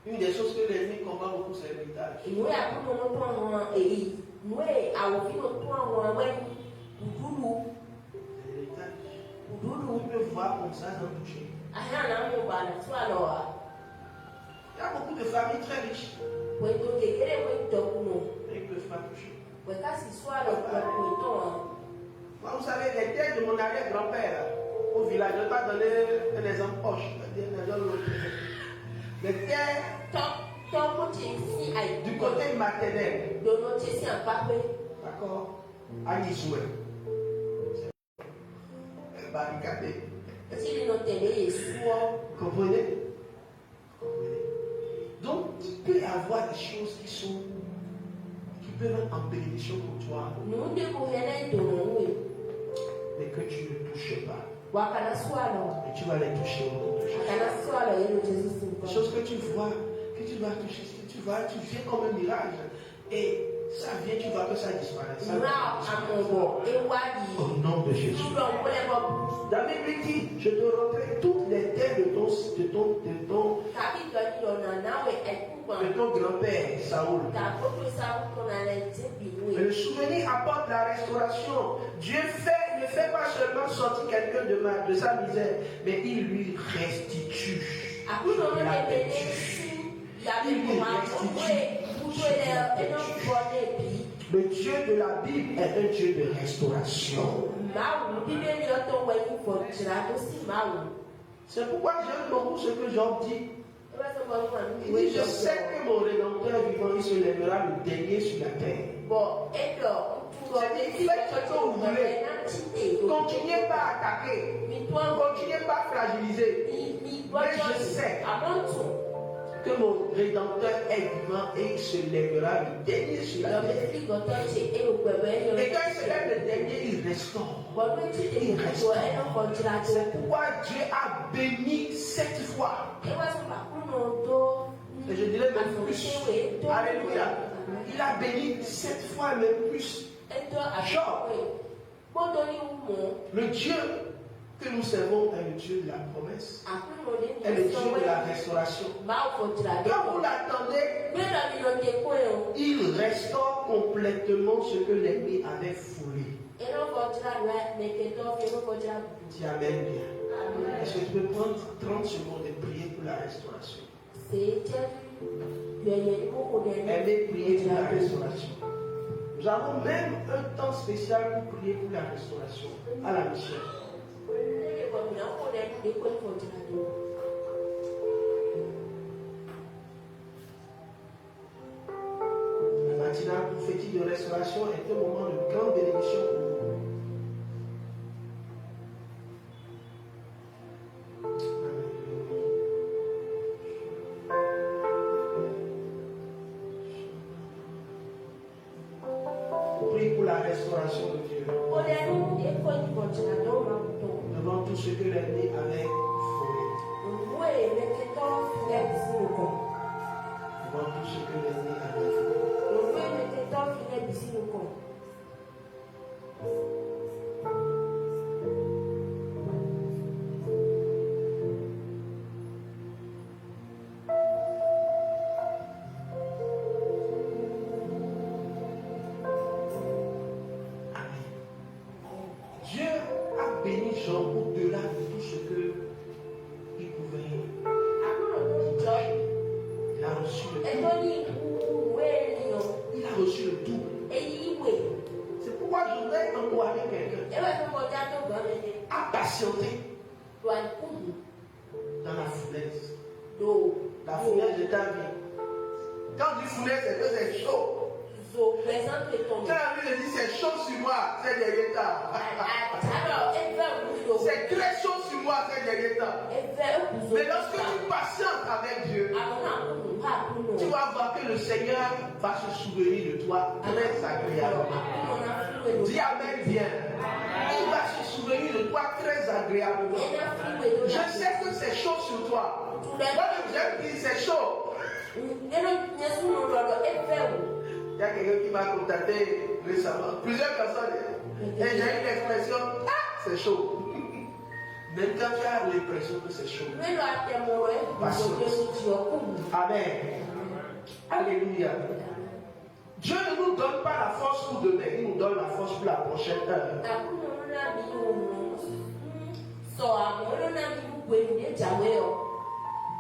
une des choses que l'ennemi combat beaucoup, c'est l'héritage. Tu peux voir comme ça sans toucher. Il y a beaucoup de familles très riches. Mais ils ne peuvent pas toucher. Moi, vous savez, les terres de mon arrière-grand-père au village, je ne vais pas donner un exemple proche. Les terres du côté maternel. D'accord? À Nisoué. Barricadé. Comprenez? Donc, il peut y avoir des choses qui peuvent être en bénédiction pour toi, mais que tu ne touches pas. Et tu vas les toucher au Des choses que tu vois, que tu vas toucher, que tu viens comme un mirage. Et ça vient, tu vois que ça disparaît. Au nom de Jésus. David lui dit, je te rendrai toutes les terres de ton grand-père, Saoul. Mais le souvenir apporte la restauration. Dieu ne fait pas seulement sortir quelqu'un de sa misère, mais il lui restitue. Il a perdu. Il lui restitue. Le Dieu de la Bible est un Dieu de restauration. C'est pourquoi j'aime beaucoup ce que Job dit. Il dit, je sais que mon Rédempteur vivant, il se lèvera le dernier sur la terre. C'est-à-dire, faites ce que vous voulez. Continuez pas à attaquer. Continuez pas à fragiliser. Mais je sais que mon Rédempteur est vivant et il se lèvera le dernier sur la terre. Et quand il se lève le dernier, il restaure. Il restaure. C'est pourquoi Dieu a béni 7 fois. Et je dirais même plus. Alléluia. Il a béni 7 fois, même plus. Job. Le Dieu que nous servons est le Dieu de la promesse, est le Dieu de la restauration. Quand vous l'attendez, il restaure complètement ce que l'ennemi avait foulé. Dis amen bien. Est-ce que tu peux prendre 30 secondes et prier pour la restauration? Aimez prier pour la restauration. Nous avons même un temps spécial pour prier pour la restauration à la mission. La matinale prophétique de restauration est un moment de grande bénédiction pour vous. restauration de Dieu. Devant tout ce que l'ennemi avait volé. Devant tout ce que l'ennemi avait volé. Au-delà de tout ce qu'il pouvait. Il a reçu le double. Il a reçu le double. C'est pourquoi je voudrais encourager quelqu'un à patienter dans la foulaise. La foulaise de ta vie. Quand on dit foulaise, c'est que c'est chaud. Quand la Bible dit c'est chaud sur moi, c'est derrière ta. C'est très chaud sur moi ces derniers temps. Mais lorsque tu patientes avec Dieu, tu vas voir que le Seigneur va se souvenir de toi très agréablement. Dis Amen bien. Il va se souvenir de toi très agréablement. Je sais que c'est chaud sur toi. Moi-même, j'aime dire c'est chaud. Il y a quelqu'un qui m'a contacté récemment. Plusieurs personnes. Et j'ai eu l'expression, c'est chaud. Même quand tu as l'impression que c'est chaud. Amen. Alléluia. Dieu ne nous donne pas la force pour demain, il nous donne la force pour la prochaine heure.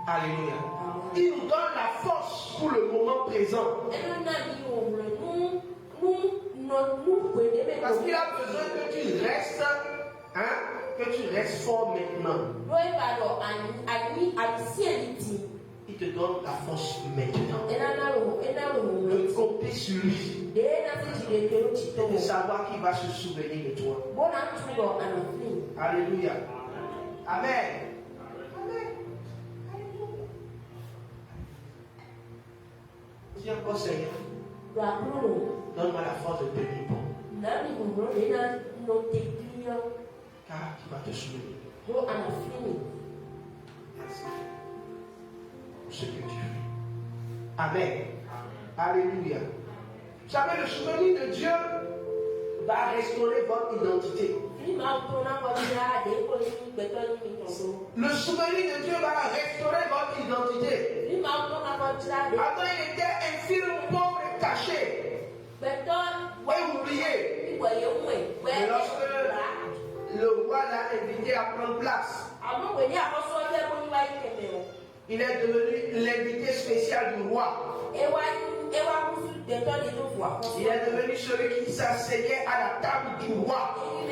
Alléluia. Il nous donne la force pour le moment présent. Parce qu'il a besoin que tu restes, que tu restes fort maintenant. Il te donne la force maintenant. De compter sur lui. Et de savoir qu'il va se souvenir de toi. Alléluia. Amen. Dis encore Seigneur. Donne-moi la force de tenir bon. Car tu vas te souvenir. Merci pour ce que tu fais. Amen. Alléluia. Vous savez, le souvenir de Dieu va restaurer votre identité. Le souvenir de Dieu va restaurer votre identité. Avant, il était infirme, pauvre et caché. Et oublié. Mais lorsque le roi l'a invité à prendre place, il est devenu l'invité spécial du roi. Il est devenu celui qui s'asseyait à la table du roi. Il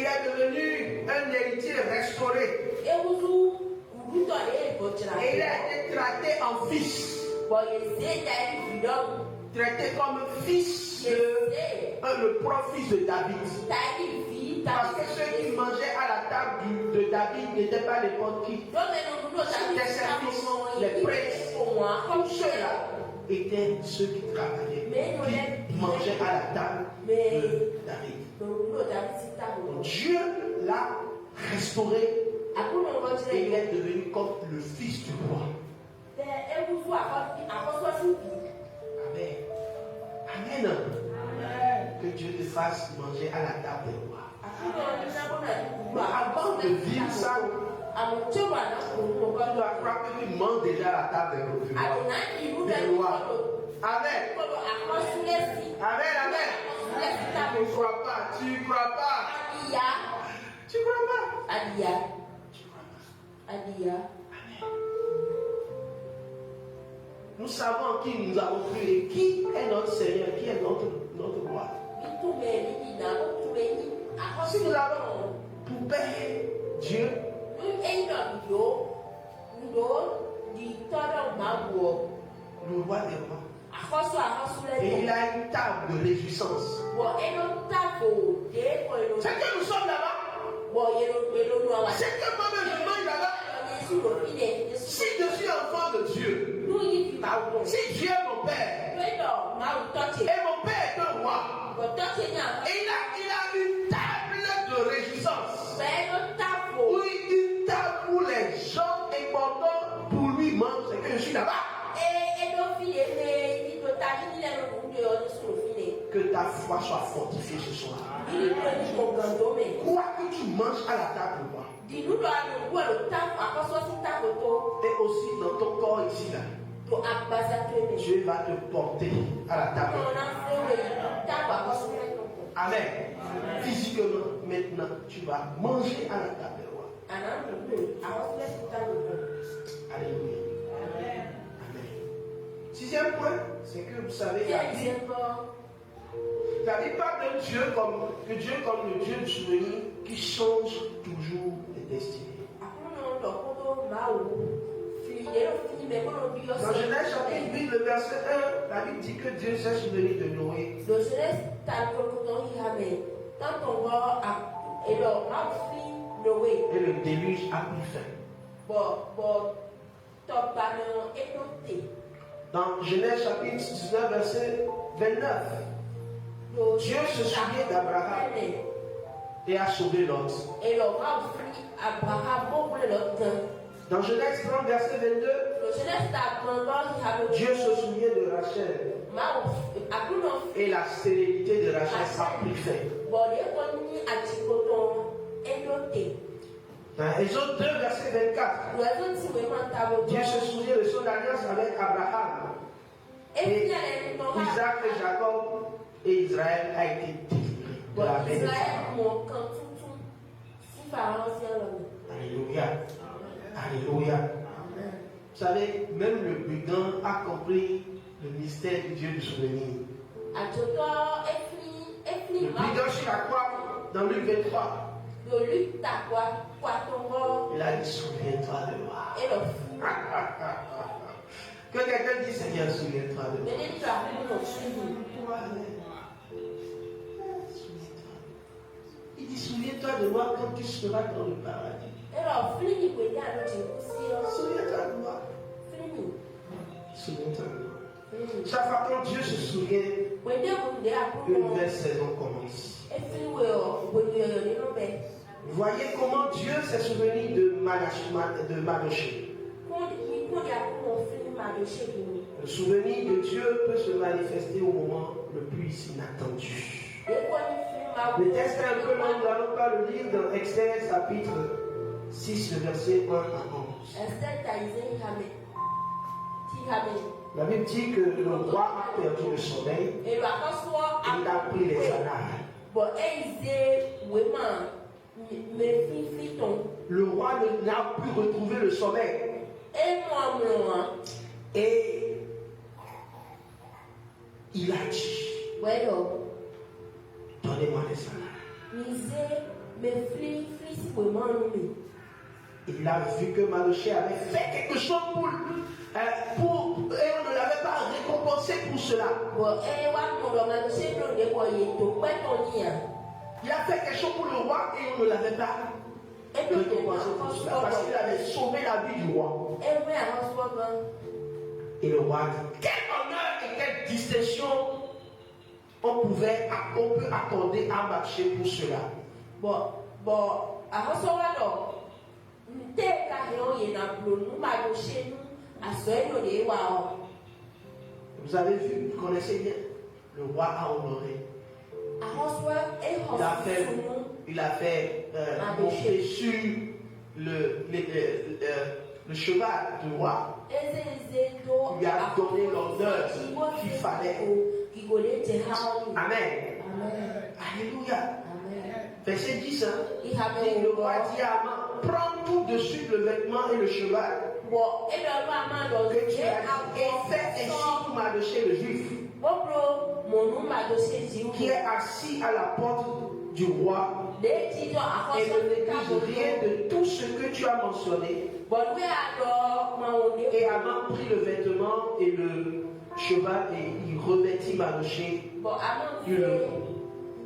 est devenu un héritier restauré. Et il a été traité en fils. Traité comme fils le propre-fils de David. Parce que ceux qui mangeaient à la table de David n'étaient pas n'importe qui. C'était ses fils, les princes. Tous ceux-là étaient ceux qui travaillaient, qui mangeaient à la table de David. Donc Dieu l'a restauré et il est devenu comme le fils du roi. Amen. Amen. Que Dieu te fasse manger à la table des rois. Mais avant de vivre ça, tu dois croire que tu manges déjà à la table des rois. Amen. Amen, amen. Tu ne crois pas. Tu ne crois pas. Tu ne crois pas. Amen. Nous savons en qui nous avons cru et qui est notre Seigneur, qui est notre roi. Si nous avons pour Père Dieu, le roi des rois, et il a une table de réjouissance. C'est que nous sommes là-bas. C'est que moi-même je mange là-bas. Si je suis enfant de Dieu, si Dieu est mon Père, et mon Père est un roi, foi soit fortifiée ce soir. Ili preni kongandome. Quoi que tu manges à la table, moi. Di nudo anu gwa lo taf akoso si taf to. Et aussi dans ton corps ici, là. To akbaza treme. Dieu va te porter à la table. Kona sewe taf akoso to. Amen. Physiquement, maintenant, tu vas manger à la table. Anan nudo akoso si taf to. Alléluia. Amen. Sixième point, c'est que vous savez, la Bible parle de Dieu comme le Dieu du souvenir qui change toujours les destinées. Dans Genèse chapitre 8, le verset 1, la Bible dit que Dieu s'est souvenu de Noé. Et le déluge a pris fin. Dans Genèse chapitre 19, verset 29, Dieu se souvient d'Abraham et a sauvé Lot. Dans Genèse 30, verset 22, Dieu se souvient de Rachel et la stérilité de Rachel a pris fin. Dans Exode 2, verset 24, Dieu se souvient de son alliance avec Abraham. Et Isaac et Jacob et Israël a été délivré de la main. Alléluia. Alléluia. Vous savez, même le brigand a compris le mystère du Dieu du souvenir. Le brigand sur la croix, dans Luc 23, il a dit, souviens-toi de moi. Que quelqu'un dise, Seigneur, souviens-toi de moi. Il dit, souviens-toi de moi quand tu seras dans le paradis. Souviens-toi de moi. Souviens-toi de moi. Chaque fois quand Dieu se souvient, une nouvelle saison commence. Voyez comment Dieu s'est souvenu de Manoché. Le souvenir de Dieu peut se manifester au moment le plus inattendu. Le texte est un peu long, nous n'allons pas le lire dans Externe chapitre 6, le verset 1 à 11. La Bible dit que le roi a perdu le sommeil et il a pris les annales. Le roi n'a pu retrouver le sommeil. Et il a dit, donnez-moi les annales. Il a vu que Manoché avait fait quelque chose et on ne l'avait pas récompensé pour cela. Il a fait quelque chose pour le roi et on ne l'avait pas récompensé pour cela parce qu'il avait sauvé la vie du roi. Et le roi dit, quel honneur et quelle distinction on peut accorder à Manoché pour cela. Vous avez vu, vous connaissez bien, le roi a honoré. Il a fait monter sur le cheval du roi. Il lui a donné l'honneur qu'il fallait. Amen. Alléluia. Verset 10, le roi dit à Aman, prends tout de suite le vêtement et le cheval que tu as fait ainsi pour Manoché le juif, qui est assis à la porte du roi, et ne néglige rien de tout ce que tu as mentionné. Et Aman prit le vêtement et le cheval et il revêtit Manoché. Il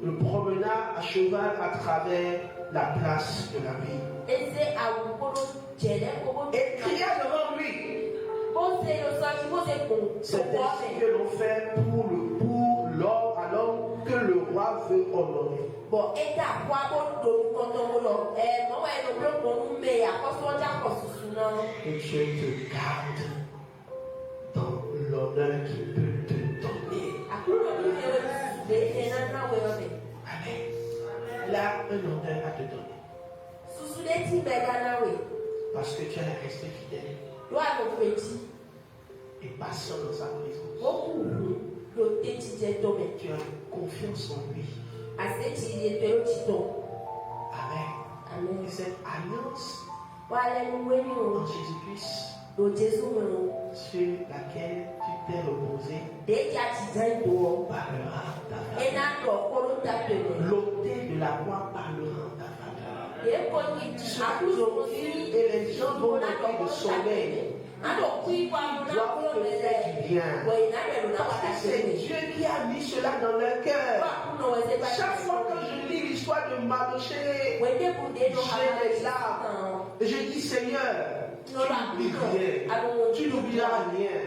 le promena à cheval à travers la place de la ville. Et cria devant lui. C'est ainsi que l'on fait pour l'homme à l'homme que le roi veut honorer. Et Dieu te garde dans l'honneur qu'il peut te donner. elle a un honneur à te donner. Susu ɖe ti bɛ gana we. Parce que tu es resté fidèle Do alo petit. et patient dans sa présence. Woku do te ti dze tome. Tu as confiance en lui. Ase ti dze to ti to. Amen. Amen. Et cette alliance Wale nu weni en o. Jésus-Christ Do Jesu me o. sur laquelle tu t'es reposé De ja ti dze do o. parlera en ta faveur. Ena do kolo ta teme. L'autel de la croix parlera en ta faveur. De ko ni akulu si Et les gens vont manquer de sommeil. Ado kui kwa mo na Doivent ko te le faire le. du bien. Wo ina le na Parce wa que ta c'est teme. Dieu qui a mis cela dans leur cœur. Chaque fois que je lis l'histoire de Mardochée, j'ai les larmes. Et je dis Seigneur, tu n'oublies rien. Tu n'oublieras rien.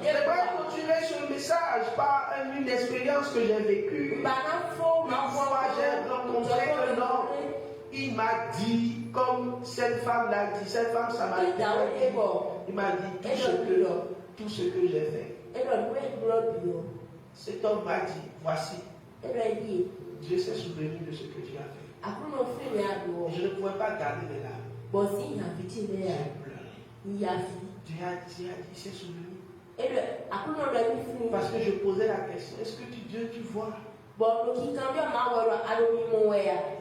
J'aimerais continuer sur le message par une expérience que j'ai vécue. Une fois, j'ai rencontré un homme. Il m'a dit, comme cette femme l'a dit, cette femme samaritaine, il m'a dit tout ce que j'ai fait. Cet homme m'a dit, voici, Dieu s'est souvenu de ce que tu as fait. Et je ne pouvais pas garder les larmes. J'ai pleuré. Dieu a dit, il s'est souvenu. Parce que je posais la question, est-ce que Dieu, tu vois?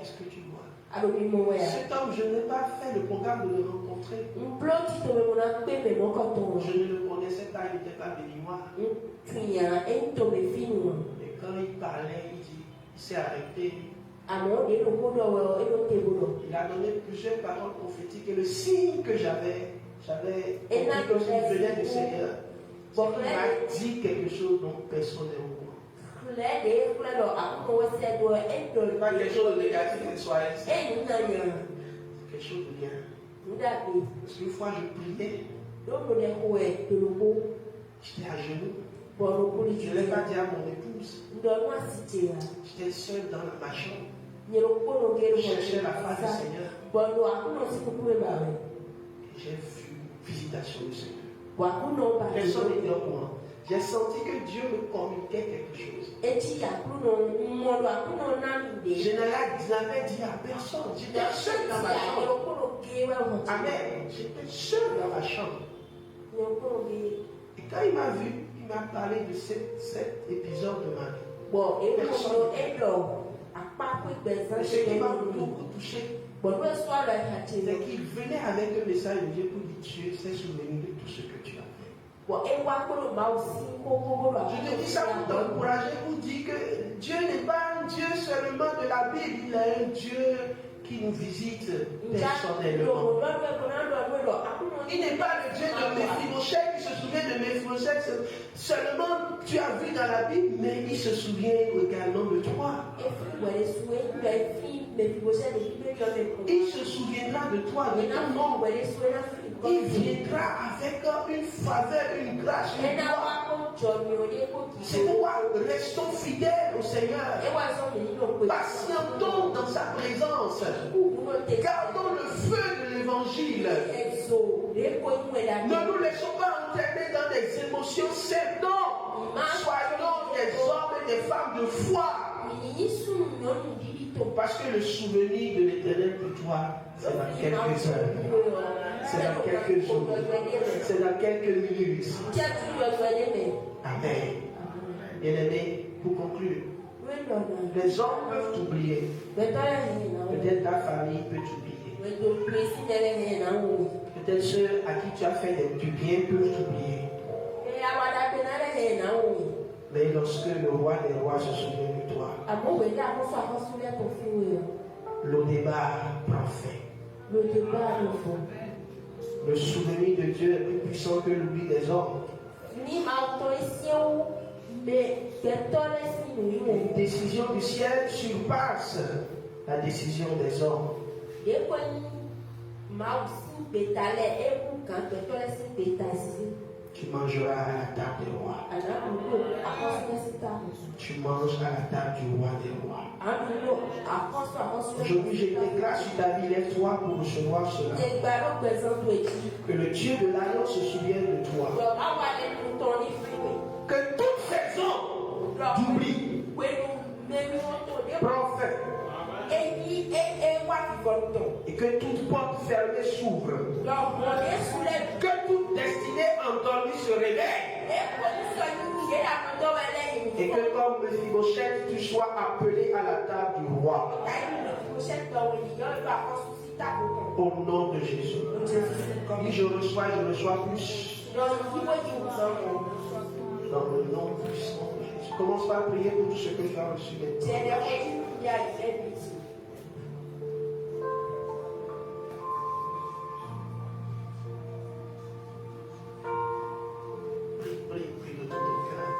Est-ce que tu vois? Cet homme, je n'ai pas fait le programme de le rencontrer. Je ne le connaissais pas, il n'était pas béninois. Et quand il parlait, il s'est arrêté. Il a donné plusieurs paroles prophétiques et le signe que j'avais compris que je venais du Seigneur, c'est qu'il m'a dit quelque chose dont personne n'est au courant. Pas quelque chose de négatif et de soirée, quelque chose de bien. Parce qu'une fois je priais, j'étais à genoux. Je ne l'ai pas dit à mon épouse. J'étais seul dans ma chambre. Je cherchais la face du Seigneur. J'ai vu une visitation du Seigneur. Personne n'était au courant. J'ai senti que Dieu me communiquait quelque chose. Je n'avais dit à personne. J'étais seul dans ma chambre. Amen. J'étais seul dans ma chambre. Et quand il m'a vu, il m'a parlé de cet épisode de ma vie. Ce qui m'a beaucoup touché, c'est qu'il venait avec un message de Dieu pour dire Dieu s'est souvenu de tout ce que tu as fait. Je te dis ça pour t'encourager, pour dire que Dieu n'est pas un Dieu seulement de la Bible, il est un Dieu qui nous visite personnellement. Il n'est pas le Dieu de Méphibosheth qui se souvient de Méphibosheth seulement, tu as vu dans la Bible, mais il se souvient également de toi. Il se souviendra de toi, de ton nom. Il viendra avec une faveur, une grâce, une gloire. C'est pourquoi restons fidèles au Seigneur. Patientons dans sa présence. Gardons le feu de l'évangile. Ne nous laissons pas entraîner dans des émotions simples. Non. Soyons des hommes et des femmes de foi. Parce que le souvenir de l'Éternel pour toi, c'est dans quelques heures. C'est dans quelques jours. C'est dans quelques minutes. Amen. Bien-aimé, pour conclure, les hommes peuvent t'oublier. Peut-être ta famille peut t'oublier. Peut-être ceux à qui tu as fait du bien peuvent t'oublier. Mais lorsque le roi des rois se souvient de toi, le débat prend fin. Le souvenir de Dieu est plus puissant que l'oubli des hommes. Une décision du ciel surpasse la décision des hommes. Tu mangeras à la table des rois. Tu manges à la table du roi des rois. Aujourd'hui, je déclare sur ta vie, lève-toi pour recevoir cela. Que le Dieu de l'alliance se souvienne de toi. Que toute saison d'oubli, prophète, Et que toute porte fermée s'ouvre. Que toute destinée endormie se réveille. Et que comme Mephibosheth, tu sois appelé à la table du roi. Au nom de Jésus. Dis je reçois plus. Dans le nom puissant de Jésus. Commence par prier pour tout ce que tu as reçu maintenant. Prie de tout ton cœur.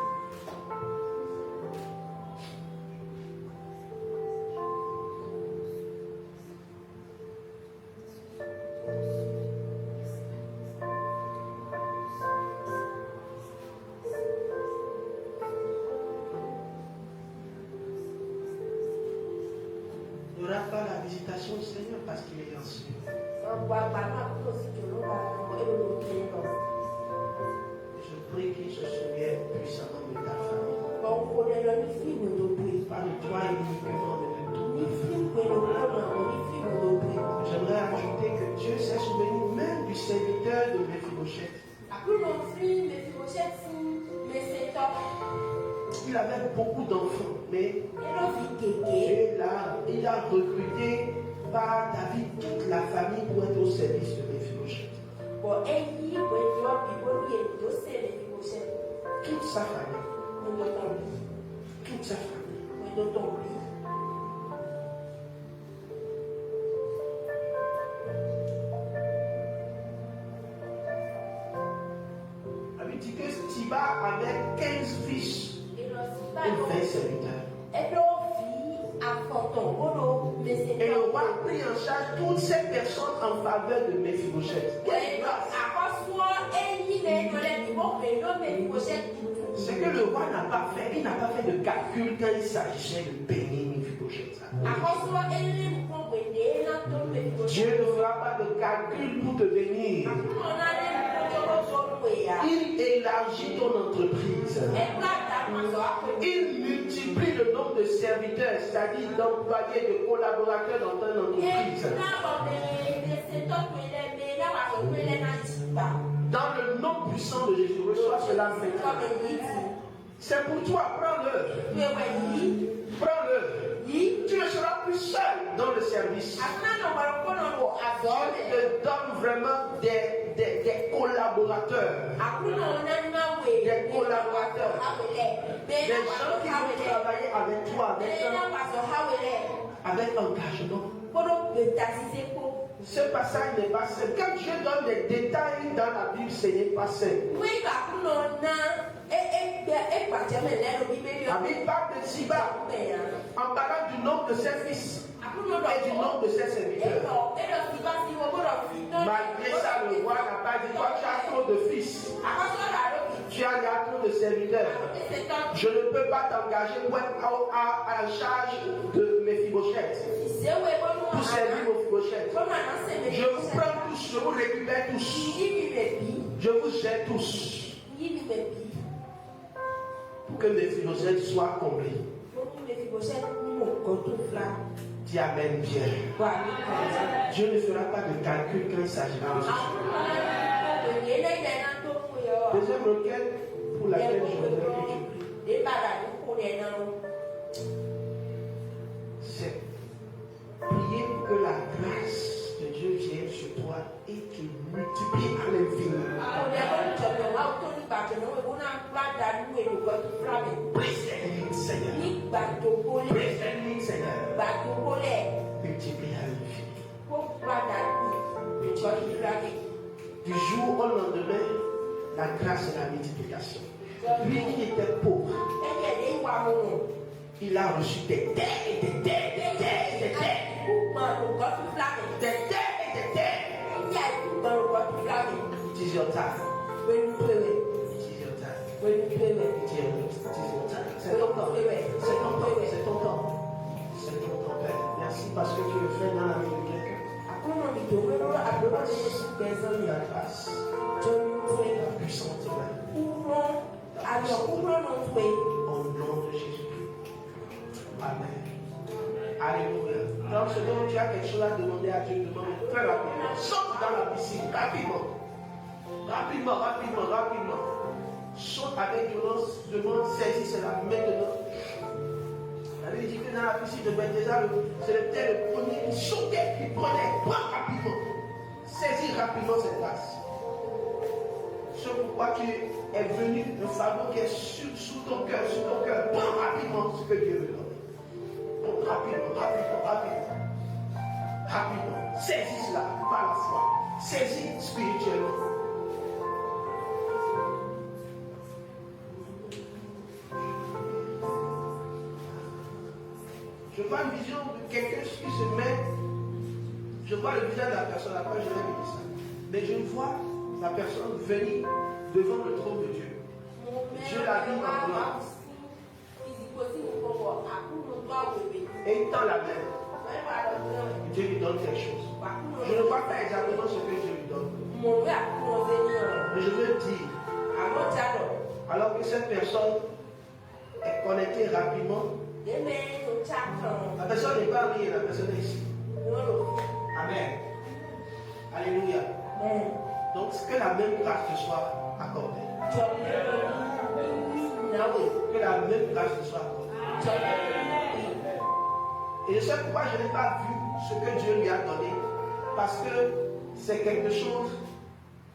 Ne rate pas la visitation du Seigneur parce qu'il est ancien. Je prie qu'il se souvienne puissamment de ta famille. Pas de toi uniquement, mais de tout. J'aimerais ajouter que Dieu s'est souvenu même du serviteur de Mephibosheth. Il avait beaucoup d'enfants, mais il a recruté par David toute la famille pour être au service de Mephibosheth. Toute sa famille. Toute sa famille. On lui dit que Stiba avait 15 fils et 20 serviteurs. Et le roi prit en charge toutes ces personnes en faveur de Mephibosheth. Ce que le roi n'a pas fait, il n'a pas fait de calcul quand il s'agissait de bénir Mephibosheth. Dieu ne fera pas de calcul pour te bénir. Il élargit ton entreprise. Il multiplie le nombre de serviteurs, c'est-à-dire d'employés, de collaborateurs dans ton entreprise. Dans le nom puissant de Jésus, reçois cela maintenant. C'est pour toi, prends-le. Prends-le. Tu ne seras plus seul dans le service. Dieu te donne vraiment des collaborateurs. Des collaborateurs. Des gens qui vont travailler avec toi, avec engagement. Ce passage n'est pas simple. Quand Dieu donne des détails dans la Bible, ce n'est pas simple. La Bible parle de Siba en parlant du nombre de ses fils et du nombre de ses serviteurs. Malgré ça, le roi n'a pas dit toi, tu as trop de fils. Tu as trop de serviteurs. Je ne peux pas t'engager pour être en charge de Mephibosheth. Pour servir Mephibosheth. Je vous prends tous, je vous récupère tous. Je vous jette tous. Pour que Mephibosheth soit comblé. Dis Amen bien. Dieu ne fera pas de calcul quand il s'agira de ce sujet. Deuxième requête pour laquelle je voudrais que tu pries. C'est prier pour que la grâce de Dieu vienne sur toi et qu'il multiplie à l'infini. Préserve, Seigneur. Préserve, Seigneur. Multiplie à l'infini. Du jour au lendemain, la grâce et la multiplication. Lui qui était pauvre, il a reçu des terres et des terres, des terres et des terres. Des terres et des terres. It is your time. It is your time. It is your time. C'est ton temps. C'est ton temps. C'est ton temps. C'est ton temps, Père. Merci parce que tu le fais dans la vie de quelqu'un. La grâce. La puissance de Au nom de Jésus. Amen. Alléluia. Donc, ce dont tu as quelque chose à demander à Dieu, demande très rapidement. Saute dans la piscine, rapidement. Rapidement, rapidement, rapidement. Saute avec violence, demande, saisis cela maintenant. La Bible dit que dans la piscine de Bethesda, c'était le premier qui sautait, qui prenait, prends rapidement. Saisis rapidement cette grâce. C'est pourquoi tu es venu, le fardeau qui est sous ton cœur, prends rapidement ce que Dieu veut donner. Rapidement, rapidement, rapidement. Rapidement. Saisis cela par la foi. Saisis spirituellement. Je vois une vision de quelqu'un qui se met. Je vois le visage de la personne, après je vais vous dire ça. Mais je vois la personne venir devant le trône de Dieu. Dieu l'a vu en blanc. Et il tend la main. Dieu lui donne quelque chose. Je ne vois pas exactement ce que Dieu lui donne. Mais je veux dire, alors que cette personne est connectée rapidement, la personne n'est pas riée, la personne est ici. Amen. Alléluia. Donc, que la même grâce te soit accordée. Que la même grâce te soit accordée. Et je sais pourquoi je n'ai pas vu ce que Dieu lui a donné. Parce que c'est quelque chose,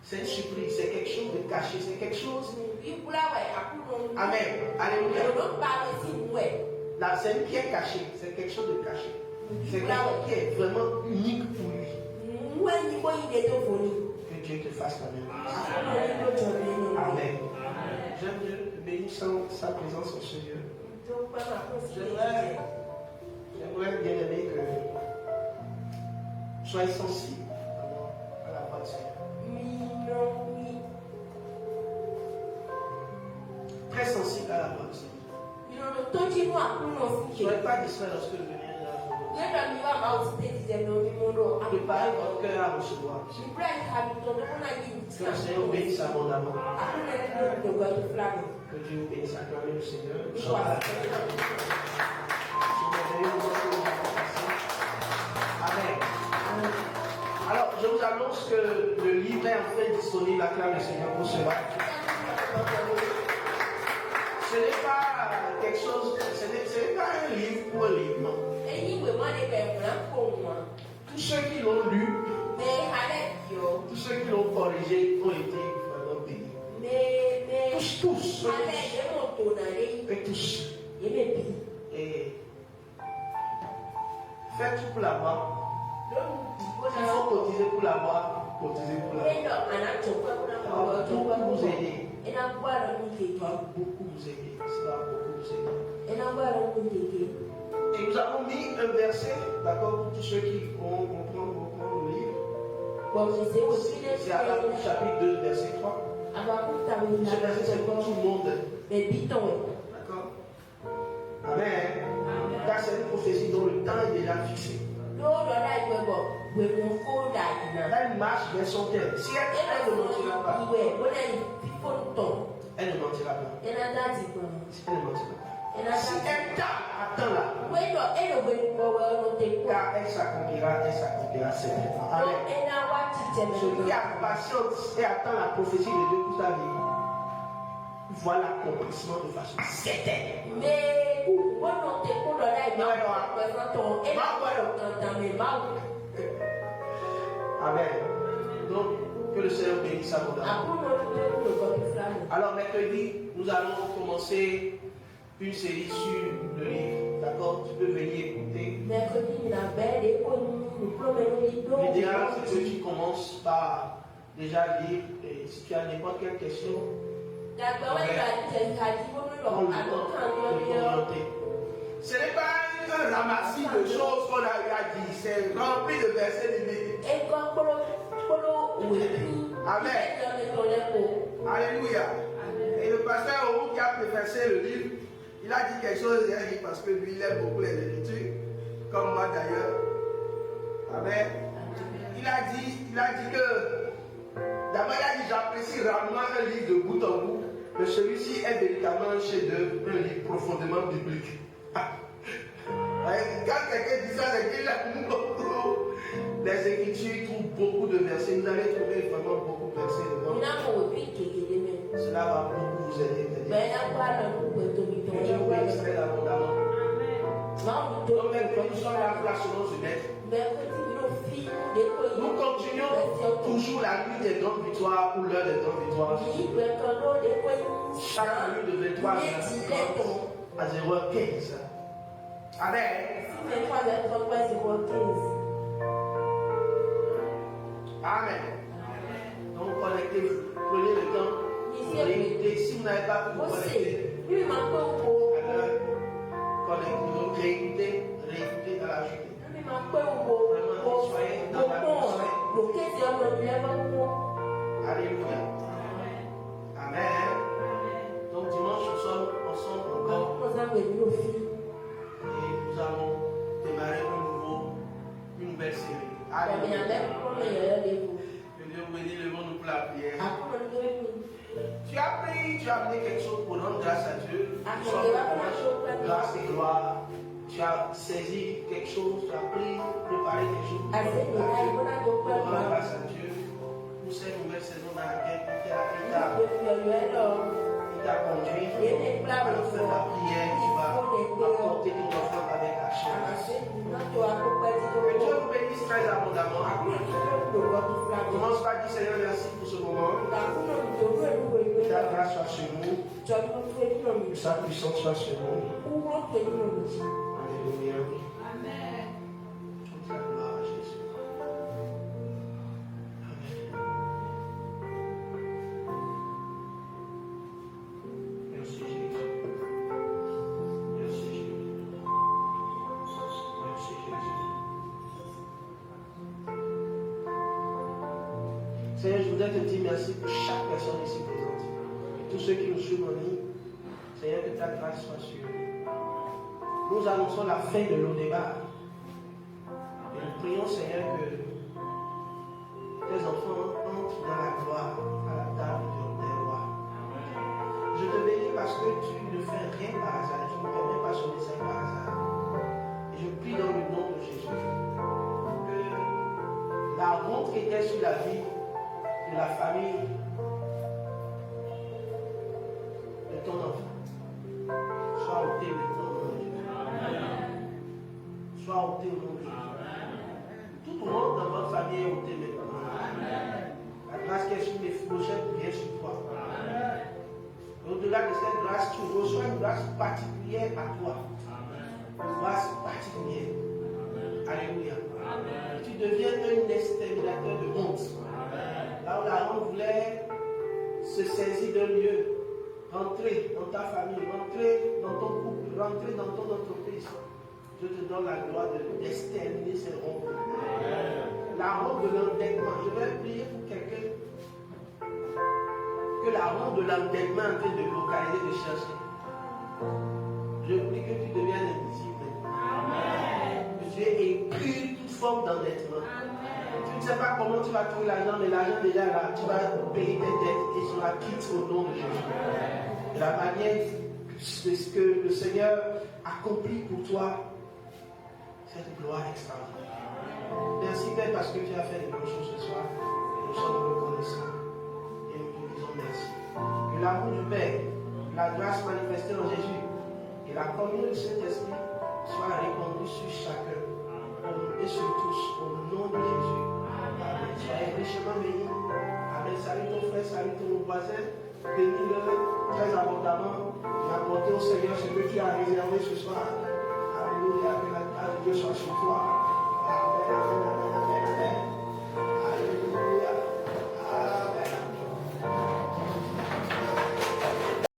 c'est une surprise, c'est quelque chose de caché, c'est quelque chose. Amen. Alléluia. Là, c'est une pierre cachée, c'est quelque chose de caché. C'est quelque chose qui est vraiment unique pour lui. Que Dieu te fasse la même grâce. Amen. J'aime Dieu, bénis sa présence sur ce lieu. J'aimerais bien aimer que soyez sensibles à la voix du Seigneur. Très sensible à la voix du Seigneur. Ne soyez pas distrait lorsque le Seigneur est là. Préparez votre cœur à recevoir. Que le Seigneur bénisse abondamment. Que Dieu vous bénisse. Acclamez le Seigneur. Amen. Alors, je vous annonce que le livre est enfin disponible. Acclamez le Seigneur pour cela. Ce n'est pas quelque chose, ce n'est pas un livre pour un livre, non. Tous ceux qui l'ont lu, tous ceux qui l'ont corrigé ont été vraiment bénis. Tous. Et tous. Et faites tout pour l'avoir. Il faut cotiser pour l'avoir, cotiser pour l'avoir. Beaucoup vous aider. Ça va beaucoup vous aider. Ça va beaucoup vous aider. Et nous avons mis un verset, d'accord, pour tous ceux qui vont comprendre le livre. C'est Habakkuk chapitre 2, verset 3. Ce verset, c'est pour tout le monde. D'accord. Amen. Car c'est une prophétie dont le temps est déjà fixé. Elle marche vers son terme. Si elle ne mentira pas, elle ne mentira pas. Elle ne mentira pas. Si elle tape, attends-la. Car elle s'accomplira certainement. Amen. Celui qui a patience et attend la prophétie de Dieu pour sa vie, voit l'accomplissement de façon certaine. Amen. Donc, que le Seigneur bénisse abondamment. Alors, mercredi, nous allons commencer une série sur le livre. D'accord? Tu peux venir écouter. L'idéal, c'est que tu commences par déjà lire. Et si tu as n'importe quelle question, ce n'est pas un ramassis de choses qu'on a eu à dire, c'est rempli de versets bibliques. Amen. Alléluia. Et le pasteur Oru qui a préfacé le livre, il a dit quelque chose hier parce que lui il aime beaucoup les Écritures, comme moi d'ailleurs. Amen. Il a dit que d'abord il a dit j'apprécie rarement un livre de bout en bout, mais celui-ci est véritablement un chef-d'œuvre, un livre profondément biblique. Quand quelqu'un dit ça, c'est qu'il aime beaucoup. Les Écritures trouvent beaucoup de versets. Vous allez trouver vraiment beaucoup de versets dedans. Cela va beaucoup vous aider. Que Dieu vous bénisse très abondamment. Donc maintenant, nous sommes là pour la seconde semaine. Nous continuons toujours la nuit des grandes victoires ou l'heure des grandes victoires. Chaque nuit de 23 à 0h15. Amen. Amen. Donc connectez-vous. Prenez le temps pour réécouter. Si vous n'avez pas pu vous connecter, alors connectez-vous, réécoutez dans la journée. Vraiment, soyez dans la Alléluia. Amen. Donc dimanche, nous sommes ensemble encore. Et nous allons démarrer une nouvelle série. Alléluia. Que Dieu vous bénisse, levons-nous pour la prière. Tu as amené quelque chose pour rendre grâce à Dieu. Grâce et gloire. Tu as saisi quelque chose, tu as pris, préparé quelque chose pour rendre grâce à Dieu. Pour cette nouvelle saison dans laquelle il t'a conduit à faire la prière, tu vas apporter une offrande avec la chair. Que Dieu vous bénisse très abondamment. Commence par dire Seigneur, merci pour ce moment. Que ta grâce soit sur nous. Que sa puissance soit sur nous. Alléluia. Amen. Toute la gloire à Jésus. Amen. Merci Jésus. Merci Jésus. Merci Jésus. Seigneur, je voudrais te dire merci pour chaque personne ici présente. Et tous ceux qui nous suivent en ligne. Seigneur, que ta grâce soit sur nous. Nous annonçons la fin de nos débats. Et nous prions, Seigneur, que tes enfants entrent dans la gloire à la table des rois. Je te bénis parce que tu ne fais rien par hasard. Tu ne fais même pas son dessein par hasard. Et je prie dans le nom de Jésus que la honte qui était sur la vie de la famille de ton enfant soit ôtée maintenant. Soit ôté au nom de Jésus. Tout le monde dans votre famille est ôté maintenant. La grâce qui est sur mes fourchettes vient sur toi. Au-delà de cette grâce, tu reçois une grâce particulière à toi. Une grâce particulière. Alléluia. Tu deviens un exterminateur de honte. Là où la honte voulait se saisir d'un lieu, rentrer dans ta famille, rentrer dans ton couple, rentrer dans ton entreprise. Je te donne la gloire d'exterminer ces hontes. La honte de l'endettement. Je vais prier pour quelqu'un que la honte de l'endettement est en train de localiser, de chercher. Je prie que tu deviennes invisible. Que Dieu écrit toute forme d'endettement. Tu ne sais pas comment tu vas trouver l'argent, mais l'argent est déjà là. Tu vas payer tes dettes et tu la quittes au nom de Jésus. De la manière de ce que le Seigneur accomplit pour toi. Cette gloire extraordinaire. Merci Père parce que tu as fait des bonnes choses ce soir. Et nous sommes reconnaissants. Et nous te disons merci. Que l'amour du Père, la grâce manifestée en Jésus et la communion du Saint-Esprit soient répandue sur chacun et sur tous au nom de Jésus. Amen. Soyez richement bénis. Amen. Salut ton frère, salut ton voisin. Bénis-le très abondamment et apportez au Seigneur ce que tu as réservé ce soir. Alléluia, que la grâce de Dieu soit sur toi. Amen, amen, amen, amen. Alléluia.